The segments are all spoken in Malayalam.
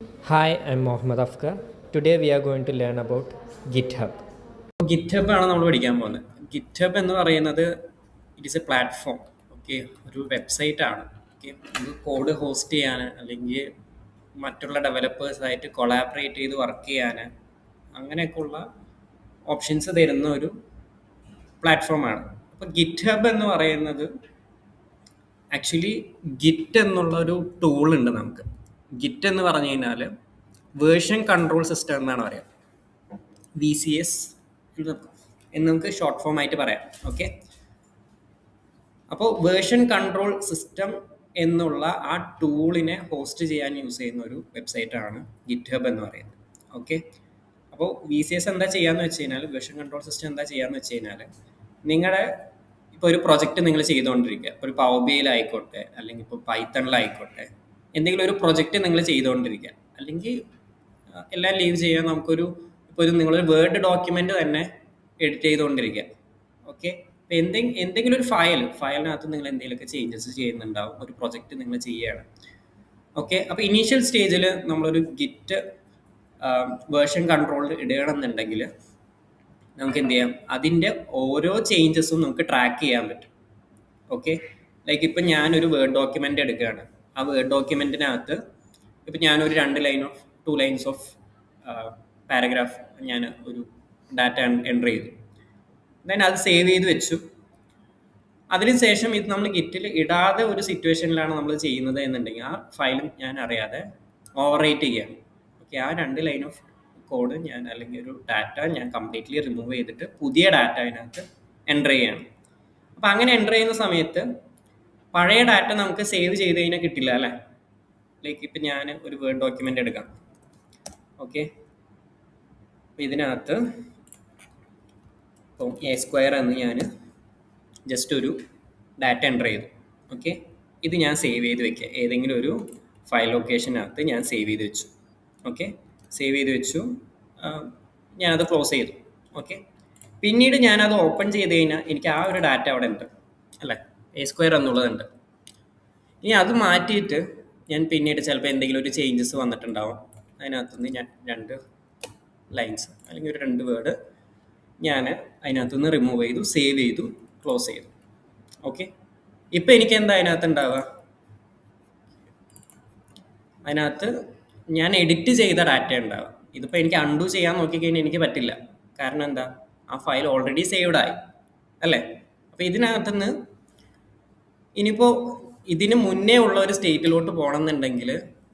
Hi, I'm Mohammed Afkar. Today we are going to learn about GitHub. GitHub ആണ് നമ്മൾ പഠിക്കാൻ പോകുന്നത്. ഗിറ്റ്ഹബ് എന്ന് പറയുന്നത് it is A platform. Okay, ഒരു വെബ്സൈറ്റ് ആണ്. ഓക്കെ, നമുക്ക് കോഡ് ഹോസ്റ്റ് ചെയ്യാൻ അല്ലെങ്കിൽ മറ്റുള്ള ഡെവലപ്പേഴ്സായിട്ട് കൊളാബറേറ്റ് ചെയ്ത് വർക്ക് ചെയ്യാൻ അങ്ങനെയൊക്കെയുള്ള ഓപ്ഷൻസ് തരുന്ന ഒരു പ്ലാറ്റ്ഫോമാണ്. അപ്പോൾ ഗിറ്റ്ഹബ് എന്ന് പറയുന്നത് ആക്ച്വലി ഗിറ്റ് എന്നുള്ള ഒരു ടൂൾ ഉണ്ട് നമുക്ക്. ഗിറ്റ് എന്ന് പറഞ്ഞു കഴിഞ്ഞാൽ വേർഷൻ കൺട്രോൾ സിസ്റ്റം എന്നാണ് പറയുക. VCS എന്ന് നമുക്ക് ഷോർട്ട് ഫോം ആയിട്ട് പറയാം. ഓക്കെ, അപ്പോൾ വേർഷൻ കൺട്രോൾ സിസ്റ്റം എന്നുള്ള ആ ടൂളിനെ ഹോസ്റ്റ് ചെയ്യാൻ യൂസ് ചെയ്യുന്ന ഒരു വെബ്സൈറ്റാണ് ഗിറ്റ്ഹബ് എന്ന് പറയുന്നത്. ഓക്കെ, അപ്പോൾ VCS എന്താ ചെയ്യാന്ന് വെച്ച് കഴിഞ്ഞാൽ, വേർഷൻ കൺട്രോൾ സിസ്റ്റം എന്താ ചെയ്യാന്ന് വെച്ച് കഴിഞ്ഞാൽ, നിങ്ങളുടെ ഇപ്പോൾ ഒരു പ്രൊജക്റ്റ് നിങ്ങൾ ചെയ്തുകൊണ്ടിരിക്കുക, ഒരു പവർ ബിയിലായിക്കോട്ടെ അല്ലെങ്കിൽ ഇപ്പോൾ പൈത്തണിലായിക്കോട്ടെ, എന്തെങ്കിലും ഒരു പ്രൊജക്റ്റ് നിങ്ങൾ ചെയ്തുകൊണ്ടിരിക്കുക, അല്ലെങ്കിൽ എല്ലാം ലീവ് ചെയ്യാൻ നമുക്കൊരു ഇപ്പോൾ നിങ്ങളൊരു വേർഡ് ഡോക്യുമെന്റ് തന്നെ എഡിറ്റ് ചെയ്തുകൊണ്ടിരിക്കുക. ഓക്കെ, എന്തെങ്കിലും ഒരു ഫയലിനകത്ത് നിങ്ങൾ എന്തെങ്കിലുമൊക്കെ ചേഞ്ചസ് ചെയ്യുന്നുണ്ടാവും, ഒരു പ്രൊജക്റ്റ് നിങ്ങൾ ചെയ്യുകയാണ്. ഓക്കെ, അപ്പോൾ ഇനീഷ്യൽ സ്റ്റേജിൽ നമ്മളൊരു ഗിറ്റ് വേർഷൻ കൺട്രോൾ ഇടുകയാണെന്നുണ്ടെങ്കിൽ നമുക്ക് എന്ത് ചെയ്യാം, അതിൻ്റെ ഓരോ ചേഞ്ചസും നമുക്ക് ട്രാക്ക് ചെയ്യാൻ പറ്റും. ഓക്കെ, ലൈക്ക് ഇപ്പം ഞാനൊരു വേർഡ് ഡോക്യുമെൻ്റ് എടുക്കുകയാണ്. ആ വേർഡ് ഡോക്യുമെൻറ്റിനകത്ത് ഇപ്പം ഞാനൊരു 2 ലൈൻസ് ഓഫ് പാരഗ്രാഫ് ഞാൻ ഒരു ഡാറ്റ എൻ്റർ ചെയ്തു. ദെൻ അത് സേവ് ചെയ്ത് വെച്ചു. അതിനുശേഷം ഇത് നമ്മൾ ഗിറ്റിൽ ഇടാതെ ഒരു സിറ്റുവേഷനിലാണ് നമ്മൾ ചെയ്യുന്നത് എന്നുണ്ടെങ്കിൽ ആ ഫയലും ഞാൻ അറിയാതെ ഓവർ റൈറ്റ് ചെയ്യാണ്. ഓക്കെ, ആ 2 ലൈൻ ഓഫ് കോഡ് ഞാൻ അല്ലെങ്കിൽ ഒരു ഡാറ്റ ഞാൻ കംപ്ലീറ്റ്ലി റിമൂവ് ചെയ്തിട്ട് പുതിയ ഡാറ്റ അതിനകത്ത് എൻ്റർ ചെയ്യാണ്. അപ്പം അങ്ങനെ എൻ്റർ ചെയ്യുന്ന സമയത്ത് പഴയ ഡാറ്റ നമുക്ക് സേവ് ചെയ്ത് കഴിഞ്ഞാൽ കിട്ടില്ല അല്ലേ. ലൈക്ക് ഇപ്പം ഞാൻ ഒരു വേർഡ് ഡോക്യുമെൻ്റ് എടുക്കാം. ഓക്കെ, അപ്പം ഇതിനകത്ത് ഇപ്പം A² എന്ന് ഞാൻ ജസ്റ്റ് ഒരു ഡാറ്റ എൻ്റർ ചെയ്തു. ഓക്കെ, ഇത് ഞാൻ സേവ് ചെയ്ത് വെക്കുക. ഏതെങ്കിലും ഒരു ഫയൽ ലൊക്കേഷനകത്ത് ഞാൻ സേവ് ചെയ്ത് വെച്ചു. ഓക്കെ, സേവ് ചെയ്ത് വെച്ചു. ഞാനത് ക്ലോസ് ചെയ്തു. ഓക്കെ, പിന്നീട് ഞാനത് ഓപ്പൺ ചെയ്ത് കഴിഞ്ഞാൽ എനിക്ക് ആ ഒരു ഡാറ്റ അവിടെ ഉണ്ട് അല്ലേ, A² എന്നുള്ളതുണ്ട്. ഇനി അത് മാറ്റിയിട്ട് ഞാൻ പിന്നീട് ചിലപ്പോൾ എന്തെങ്കിലും ഒരു ചേഞ്ചസ് വന്നിട്ടുണ്ടാവും. അതിനകത്തുനിന്ന് ഞാൻ 2 ലൈൻസ് അല്ലെങ്കിൽ ഒരു 2 വേർഡ് ഞാൻ അതിനകത്തുനിന്ന് റിമൂവ് ചെയ്തു, സേവ് ചെയ്തു, ക്ലോസ് ചെയ്തു. ഓക്കെ, ഇപ്പം എനിക്ക് എന്താ അതിനകത്ത് ഉണ്ടാവുക, അതിനകത്ത് ഞാൻ എഡിറ്റ് ചെയ്ത ഡാറ്റ ഉണ്ടാവുക. ഇതിപ്പോൾ എനിക്ക് അൺഡു ചെയ്യാൻ നോക്കിക്കഴിഞ്ഞാൽ എനിക്ക് പറ്റില്ല. കാരണം എന്താ, ആ ഫയൽ ഓൾറെഡി സേവ്ഡ് ആയി അല്ലേ. അപ്പോൾ ഇതിനകത്തുനിന്ന് ഇനിയിപ്പോൾ ഇതിന് മുന്നേ ഉള്ള ഒരു സ്റ്റേറ്റിലോട്ട് പോകണമെന്നുണ്ടെങ്കിൽ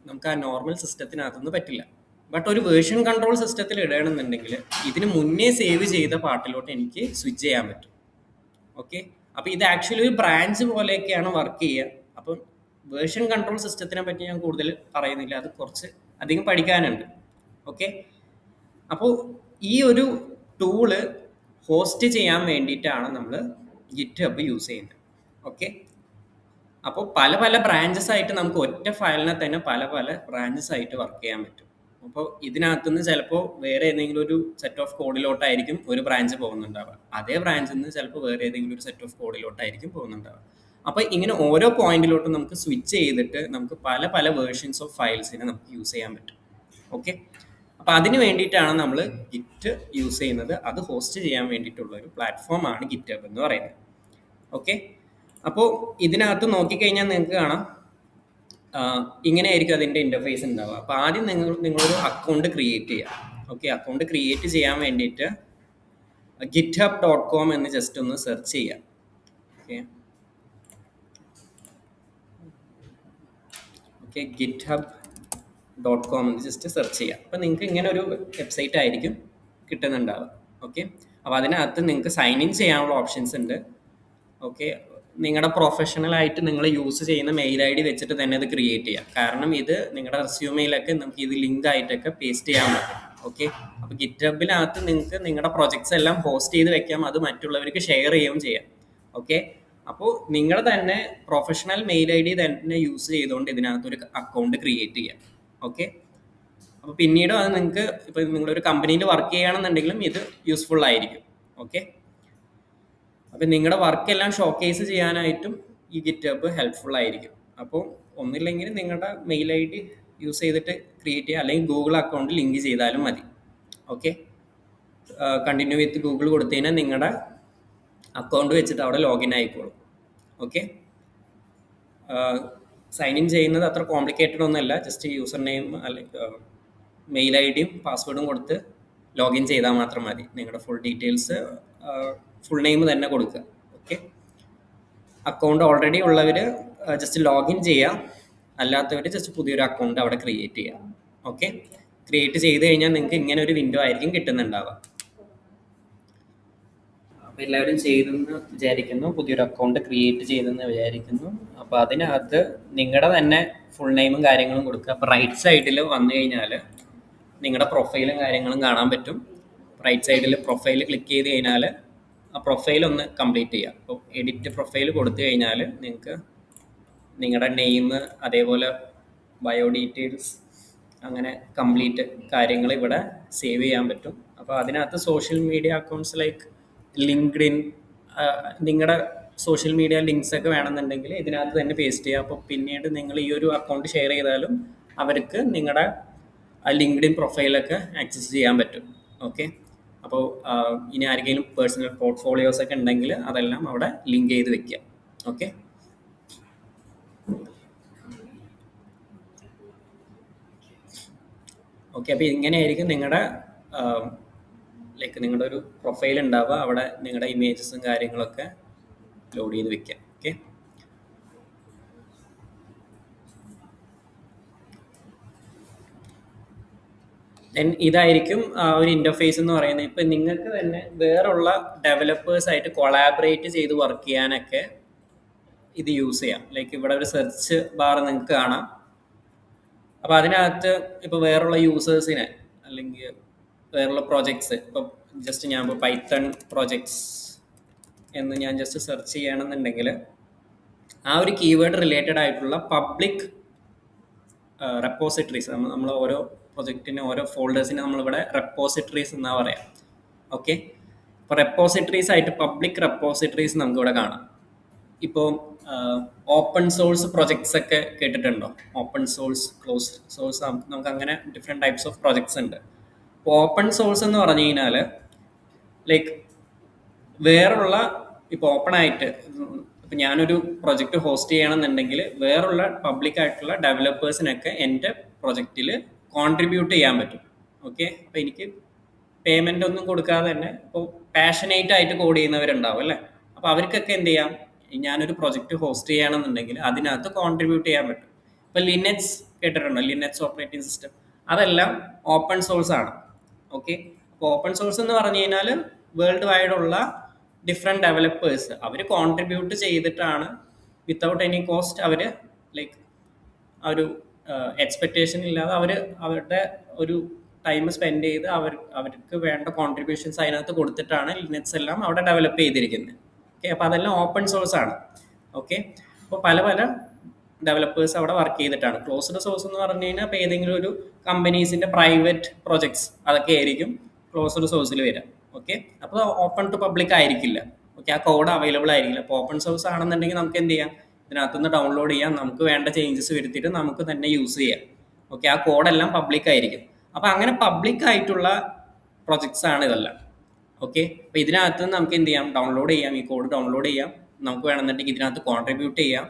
നമുക്ക് ആ നോർമൽ സിസ്റ്റത്തിനകത്തുനിന്ന് പറ്റില്ല. ബട്ട് ഒരു വേർഷൻ കൺട്രോൾ സിസ്റ്റത്തിൽ ഇടണമെന്നുണ്ടെങ്കിൽ ഇതിന് മുന്നേ സേവ് ചെയ്ത പാർട്ടിലോട്ട് എനിക്ക് സ്വിച്ച് ചെയ്യാൻ പറ്റും. ഓക്കെ, അപ്പോൾ ഇത് ആക്ച്വലി ഒരു ബ്രാഞ്ച് പോലെയൊക്കെയാണ് വർക്ക് ചെയ്യുക. അപ്പം വേർഷൻ കൺട്രോൾ സിസ്റ്റത്തിനെ പറ്റി ഞാൻ കൂടുതൽ പറയുന്നില്ല, അത് കുറച്ച് അധികം പഠിക്കാനുണ്ട്. ഓക്കെ, അപ്പോൾ ഈ ഒരു ടൂള് ഹോസ്റ്റ് ചെയ്യാൻ വേണ്ടിയിട്ടാണ് നമ്മൾ ഗിറ്റ്ഹബ് യൂസ് ചെയ്യുന്നത്. ഓക്കെ, അപ്പോൾ പല പല ബ്രാഞ്ചസ് ആയിട്ട് നമുക്ക് ഒറ്റ ഫയലിനെ തന്നെ പല പല ബ്രാഞ്ചസ് ആയിട്ട് വർക്ക് ചെയ്യാൻ പറ്റും. അപ്പോൾ ഇതിനകത്തുനിന്ന് ചിലപ്പോൾ വേറെ ഏതെങ്കിലും ഒരു സെറ്റ് ഓഫ് കോഡിലോട്ടായിരിക്കും ഒരു ബ്രാഞ്ച് പോകുന്നുണ്ടാവുക. അതേ ബ്രാഞ്ചിൽ നിന്ന് ചിലപ്പോൾ വേറെ ഏതെങ്കിലും ഒരു സെറ്റ് ഓഫ് കോഡിലോട്ടായിരിക്കും പോകുന്നുണ്ടാവുക. അപ്പോൾ ഇങ്ങനെ ഓരോ പോയിന്റിലോട്ടും നമുക്ക് സ്വിച്ച് ചെയ്തിട്ട് നമുക്ക് പല പല വേർഷൻസ് ഓഫ് ഫയൽസിനെ നമുക്ക് യൂസ് ചെയ്യാൻ പറ്റും. ഓക്കെ, അപ്പോൾ അതിന് വേണ്ടിയിട്ടാണ് നമ്മൾ ഗിറ്റ് യൂസ് ചെയ്യുന്നത്. അത് ഹോസ്റ്റ് ചെയ്യാൻ വേണ്ടിയിട്ടുള്ള ഒരു പ്ലാറ്റ്ഫോമാണ് ഗിറ്റ്ഹബ് എന്ന് പറയുന്നത്. ഓക്കെ, അപ്പോൾ ഇതിനകത്ത് നോക്കിക്കഴിഞ്ഞാൽ നിങ്ങൾക്ക് കാണാം ഇങ്ങനെ ആയിരിക്കും അതിൻ്റെ ഇൻ്റർഫേസ് ഉണ്ടാവുക. അപ്പോൾ ആദ്യം നിങ്ങളൊരു അക്കൗണ്ട് ക്രിയേറ്റ് ചെയ്യുക. ഓക്കെ, അക്കൗണ്ട് ക്രിയേറ്റ് ചെയ്യാൻ വേണ്ടിയിട്ട് github.com എന്ന് ജസ്റ്റ് ഒന്ന് സെർച്ച് ചെയ്യുക. ഓക്കെ, github.com എന്ന് ജസ്റ്റ് സെർച്ച് ചെയ്യുക. അപ്പോൾ നിങ്ങൾക്ക് ഇങ്ങനെ ഒരു വെബ്സൈറ്റ് ആയിരിക്കും കിട്ടുന്നുണ്ടാവുക. ഓക്കെ, അപ്പോൾ അതിനകത്ത് നിങ്ങൾക്ക് സൈൻ ഇൻ ചെയ്യാനുള്ള ഓപ്ഷൻസ് ഉണ്ട്. ഓക്കെ, നിങ്ങളുടെ പ്രൊഫഷണലായിട്ട് നിങ്ങൾ യൂസ് ചെയ്യുന്ന മെയിൽ ID വെച്ചിട്ട് തന്നെ ഇത് ക്രിയേറ്റ് ചെയ്യാം. കാരണം ഇത് നിങ്ങളുടെ റെസ്യൂമെയിലൊക്കെ നമുക്ക് ഇത് ലിങ്ക് ആയിട്ടൊക്കെ പേസ്റ്റ് ചെയ്യാൻ പറ്റും. ഓക്കെ, അപ്പോൾ ഗിറ്റ്ഹബിനകത്ത് നിങ്ങൾക്ക് നിങ്ങളുടെ പ്രൊജക്ട്സ് എല്ലാം ഹോസ്റ്റ് ചെയ്ത് വെക്കാം, അത് മറ്റുള്ളവർക്ക് ഷെയർ ചെയ്യുകയും ചെയ്യാം. ഓക്കെ, അപ്പോൾ നിങ്ങൾ തന്നെ പ്രൊഫഷണൽ മെയിൽ ID തന്നെ യൂസ് ചെയ്തുകൊണ്ട് ഇതിനകത്ത് ഒരു അക്കൗണ്ട് ക്രിയേറ്റ് ചെയ്യാം. ഓക്കെ, അപ്പോൾ പിന്നീട് അത് നിങ്ങൾക്ക് ഇപ്പോൾ നിങ്ങളൊരു കമ്പനിയിൽ വർക്ക് ചെയ്യുകയാണെന്നുണ്ടെങ്കിലും ഇത് യൂസ്ഫുൾ ആയിരിക്കും. ഓക്കെ, അപ്പം നിങ്ങളുടെ വർക്കെല്ലാം ഷോക്കേസ് ചെയ്യാനായിട്ടും ഈ ഗിറ്റ്ഹബ് ഹെൽപ്ഫുൾ ആയിരിക്കും. അപ്പോൾ ഒന്നില്ലെങ്കിൽ നിങ്ങളുടെ മെയിൽ ID യൂസ് ചെയ്തിട്ട് ക്രിയേറ്റ് ചെയ്യുക, അല്ലെങ്കിൽ ഗൂഗിൾ അക്കൗണ്ട് ലിങ്ക് ചെയ്താലും മതി. ഓക്കെ, കണ്ടിന്യൂ വിത്ത് ഗൂഗിൾ കൊടുത്തു കഴിഞ്ഞാൽ നിങ്ങളുടെ അക്കൗണ്ട് വെച്ചിട്ട് അവിടെ ലോഗിൻ ആയിക്കോളും. ഓക്കെ, സൈൻ ഇൻ ചെയ്യുന്നത് അത്ര കോംപ്ലിക്കേറ്റഡ് ഒന്നുമല്ല. ജസ്റ്റ് യൂസർ നെയിം അല്ലെങ്കിൽ മെയിൽ ഐ ഡിയും പാസ്വേഡും കൊടുത്ത് ലോഗിൻ ചെയ്താൽ മാത്രം മതി. നിങ്ങളുടെ ഫുൾ ഡീറ്റെയിൽസ്, ഫുൾ നെയിം തന്നെ കൊടുക്കുക. ഓക്കെ, അക്കൗണ്ട് ഓൾറെഡി ഉള്ളവർ ജസ്റ്റ് ലോഗിൻ ചെയ്യുക, അല്ലാത്തവർ ജസ്റ്റ് പുതിയൊരു അക്കൗണ്ട് അവിടെ ക്രിയേറ്റ് ചെയ്യുക. ഓക്കെ, ക്രിയേറ്റ് ചെയ്ത് കഴിഞ്ഞാൽ നിങ്ങൾക്ക് ഇങ്ങനെ ഒരു വിൻഡോ ആയിരിക്കും കിട്ടുന്നുണ്ടാവുക. അപ്പോൾ എല്ലാവരും ചെയ്തെന്ന് വിചാരിക്കുന്നു, പുതിയൊരു അക്കൗണ്ട് ക്രിയേറ്റ് ചെയ്തെന്ന് വിചാരിക്കുന്നു. അപ്പോൾ അതിനകത്ത് നിങ്ങളുടെ തന്നെ ഫുൾ നെയിമും കാര്യങ്ങളും കൊടുക്കുക. അപ്പോൾ റൈറ്റ് സൈഡിൽ വന്നു കഴിഞ്ഞാൽ നിങ്ങളുടെ പ്രൊഫൈലും കാര്യങ്ങളും കാണാൻ പറ്റും. റൈറ്റ് സൈഡിൽ പ്രൊഫൈൽ ക്ലിക്ക് ചെയ്ത് കഴിഞ്ഞാൽ ആ പ്രൊഫൈൽ ഒന്ന് കംപ്ലീറ്റ് ചെയ്യുക. അപ്പോൾ എഡിറ്റ് പ്രൊഫൈൽ കൊടുത്തു കഴിഞ്ഞാൽ നിങ്ങൾക്ക് നിങ്ങളുടെ നെയിം, അതേപോലെ ബയോ ഡീറ്റെയിൽസ്, അങ്ങനെ കംപ്ലീറ്റ് കാര്യങ്ങൾ ഇവിടെ സേവ് ചെയ്യാൻ പറ്റും. അപ്പോൾ അതിനകത്ത് social media accounts like LinkedIn, നിങ്ങളുടെ സോഷ്യൽ മീഡിയ ലിങ്ക്സ് ഒക്കെ വേണമെന്നുണ്ടെങ്കിൽ ഇതിനകത്ത് തന്നെ പേസ്റ്റ് ചെയ്യുക. അപ്പോൾ പിന്നീട് നിങ്ങൾ ഈ ഒരു അക്കൗണ്ട് ഷെയർ ചെയ്താലും അവർക്ക് നിങ്ങളുടെ ആ ലിങ്ക്ഡിൻ പ്രൊഫൈലൊക്കെ ആക്സസ് ചെയ്യാൻ പറ്റും. ഓക്കെ, അപ്പോൾ ഇനി ആരെങ്കിലും പേഴ്സണൽ പോർട്ട്ഫോളിയോസ് ഒക്കെ ഉണ്ടെങ്കിൽ അതെല്ലാം അവിടെ ലിങ്ക് ചെയ്ത് വെക്കുക. ഓക്കെ, ഓക്കെ, അപ്പോൾ ഇങ്ങനെയായിരിക്കും നിങ്ങളുടെ ലൈക്ക് നിങ്ങളുടെ ഒരു പ്രൊഫൈൽ ഉണ്ടാവുക. അവിടെ നിങ്ങളുടെ ഇമേജസും കാര്യങ്ങളൊക്കെ ലോഡ് ചെയ്ത് വെക്കുക. ഓക്കെ, ദെൻ ഇതായിരിക്കും ഒരു ഇൻ്റർഫേസ് എന്ന് പറയുന്നത്. ഇപ്പം നിങ്ങൾക്ക് തന്നെ വേറുള്ള ഡെവലപ്പേഴ്സായിട്ട് കൊളാബറേറ്റ് ചെയ്ത് വർക്ക് ചെയ്യാനൊക്കെ ഇത് യൂസ് ചെയ്യാം. ലൈക്ക് ഇവിടെ ഒരു സെർച്ച് ബാർ നിങ്ങൾക്ക് കാണാം. അപ്പോൾ അതിനകത്ത് ഇപ്പോൾ വേറുള്ള യൂസേഴ്സിനെ അല്ലെങ്കിൽ വേറുള്ള പ്രോജക്ട്സ്, ഇപ്പം ജസ്റ്റ് ഞാൻ ഇപ്പോൾ പൈത്തൺ പ്രോജക്ട്സ് എന്ന് ഞാൻ ജസ്റ്റ് സെർച്ച് ചെയ്യണമെന്നുണ്ടെങ്കിൽ ആ ഒരു കീവേഡ് റിലേറ്റഡ് ആയിട്ടുള്ള പബ്ലിക് റെപ്പോസിറ്ററീസ്, നമ്മൾ ഓരോ പ്രൊജക്റ്റിന് ഓരോ ഫോൾഡേഴ്സിന് നമ്മളിവിടെ റെപ്പോസിറ്ററീസ് എന്നാണ് പറയാം. ഓക്കെ, അപ്പോൾ റെപ്പോസിറ്ററീസ് ആയിട്ട് പബ്ലിക് റെപ്പോസിറ്ററീസ് നമുക്കിവിടെ കാണാം. ഇപ്പോൾ ഓപ്പൺ സോഴ്സ് പ്രൊജക്ട്സ് ഒക്കെ കേട്ടിട്ടുണ്ടോ? ഓപ്പൺ സോഴ്സ്, ക്ലോസ് സോഴ്സ്, നമുക്ക് അങ്ങനെ ഡിഫറെൻറ്റ് ടൈപ്സ് ഓഫ് പ്രൊജക്ട്സ് ഉണ്ട്. അപ്പോൾ ഓപ്പൺ സോഴ്സ് എന്ന് പറഞ്ഞു കഴിഞ്ഞാൽ ലൈക്ക് വേറുള്ള, ഇപ്പോൾ ഓപ്പൺ ആയിട്ട് ഇപ്പം ഞാനൊരു പ്രൊജക്റ്റ് ഹോസ്റ്റ് ചെയ്യണമെന്നുണ്ടെങ്കിൽ വേറുള്ള പബ്ലിക് ആയിട്ടുള്ള ഡെവലപ്പേഴ്സിനൊക്കെ എൻ്റെ പ്രൊജക്റ്റിൽ കോൺട്രിബ്യൂട്ട് ചെയ്യാൻ പറ്റും. ഓക്കെ, അപ്പോൾ എനിക്ക് പേയ്മെൻ്റ് ഒന്നും കൊടുക്കാതെ തന്നെ ഇപ്പോൾ പാഷനേറ്റ് ആയിട്ട് കോഡ് ചെയ്യുന്നവരുണ്ടാവും അല്ലേ? അപ്പോൾ അവർക്കൊക്കെ എന്ത് ചെയ്യാം, ഞാനൊരു പ്രൊജക്റ്റ് ഹോസ്റ്റ് ചെയ്യണമെന്നുണ്ടെങ്കിൽ അതിനകത്ത് കോൺട്രിബ്യൂട്ട് ചെയ്യാൻ പറ്റും. ഇപ്പോൾ ലിനക്സ് കേട്ടിട്ടുണ്ടോ? ലിനക്സ് ഓപ്പറേറ്റിംഗ് സിസ്റ്റം, അതെല്ലാം ഓപ്പൺ സോഴ്സ് ആണ്. ഓക്കെ, അപ്പോൾ ഓപ്പൺ സോഴ്സ് എന്ന് പറഞ്ഞു കഴിഞ്ഞാൽ വേൾഡ് വൈഡ് ഉള്ള ഡിഫറെൻറ്റ് ഡെവലപ്പേഴ്സ് അവർ കോൺട്രിബ്യൂട്ട് ചെയ്തിട്ടാണ് വിത്തൗട്ട് എനി കോസ്റ്റ് അവർ ലൈക്ക് ആ ഒരു എക്സ്പെക്റ്റേഷൻ ഇല്ലാതെ അവർ അവരുടെ ഒരു ടൈം സ്പെൻഡ് ചെയ്ത് അവർക്ക് വേണ്ട കോൺട്രിബ്യൂഷൻസ് അതിനകത്ത് കൊടുത്തിട്ടാണ് ലിനക്സ് എല്ലാം അവിടെ ഡെവലപ്പ് ചെയ്തിരിക്കുന്നത്. ഓക്കെ, അപ്പോൾ അതെല്ലാം ഓപ്പൺ സോഴ്സ് ആണ്. ഓക്കെ, അപ്പോൾ പല പല ഡെവലപ്പേഴ്സ് അവിടെ വർക്ക് ചെയ്തിട്ടാണ്. ക്ലോസ്ഡ് സോഴ്സ് എന്ന് പറഞ്ഞു കഴിഞ്ഞാൽ ഇപ്പോൾ ഏതെങ്കിലും ഒരു കമ്പനീസിൻ്റെ പ്രൈവറ്റ് പ്രൊജക്ട്സ് അതൊക്കെ ആയിരിക്കും ക്ലോസ്ഡ് സോഴ്സിൽ വരിക. ഓക്കെ, അപ്പോൾ ഓപ്പൺ ടു പബ്ലിക് ആയിരിക്കില്ല. ഓക്കെ, ആ കോഡ് അവൈലബിൾ ആയിരിക്കില്ല. അപ്പോൾ ഓപ്പൺ സോഴ്സ് ആണെന്നുണ്ടെങ്കിൽ നമുക്ക് എന്ത് ചെയ്യാം, ഇതിനകത്തുനിന്ന് ഡൗൺലോഡ് ചെയ്യാം, നമുക്ക് വേണ്ട ചേഞ്ചസ് വരുത്തിയിട്ട് നമുക്ക് തന്നെ യൂസ് ചെയ്യാം. ഓക്കെ, ആ കോഡെല്ലാം പബ്ലിക് ആയിരിക്കും. അപ്പോൾ അങ്ങനെ പബ്ലിക് ആയിട്ടുള്ള പ്രൊജക്ട്സ് ആണ് ഇതെല്ലാം. ഓക്കെ, അപ്പോൾ ഇതിനകത്ത് നമുക്ക് എന്ത് ചെയ്യാം, ഡൗൺലോഡ് ചെയ്യാം, ഈ കോഡ് ഡൗൺലോഡ് ചെയ്യാം, നമുക്ക് വേണമെന്നുണ്ടെങ്കിൽ ഇതിനകത്ത് കോൺട്രിബ്യൂട്ട് ചെയ്യാം.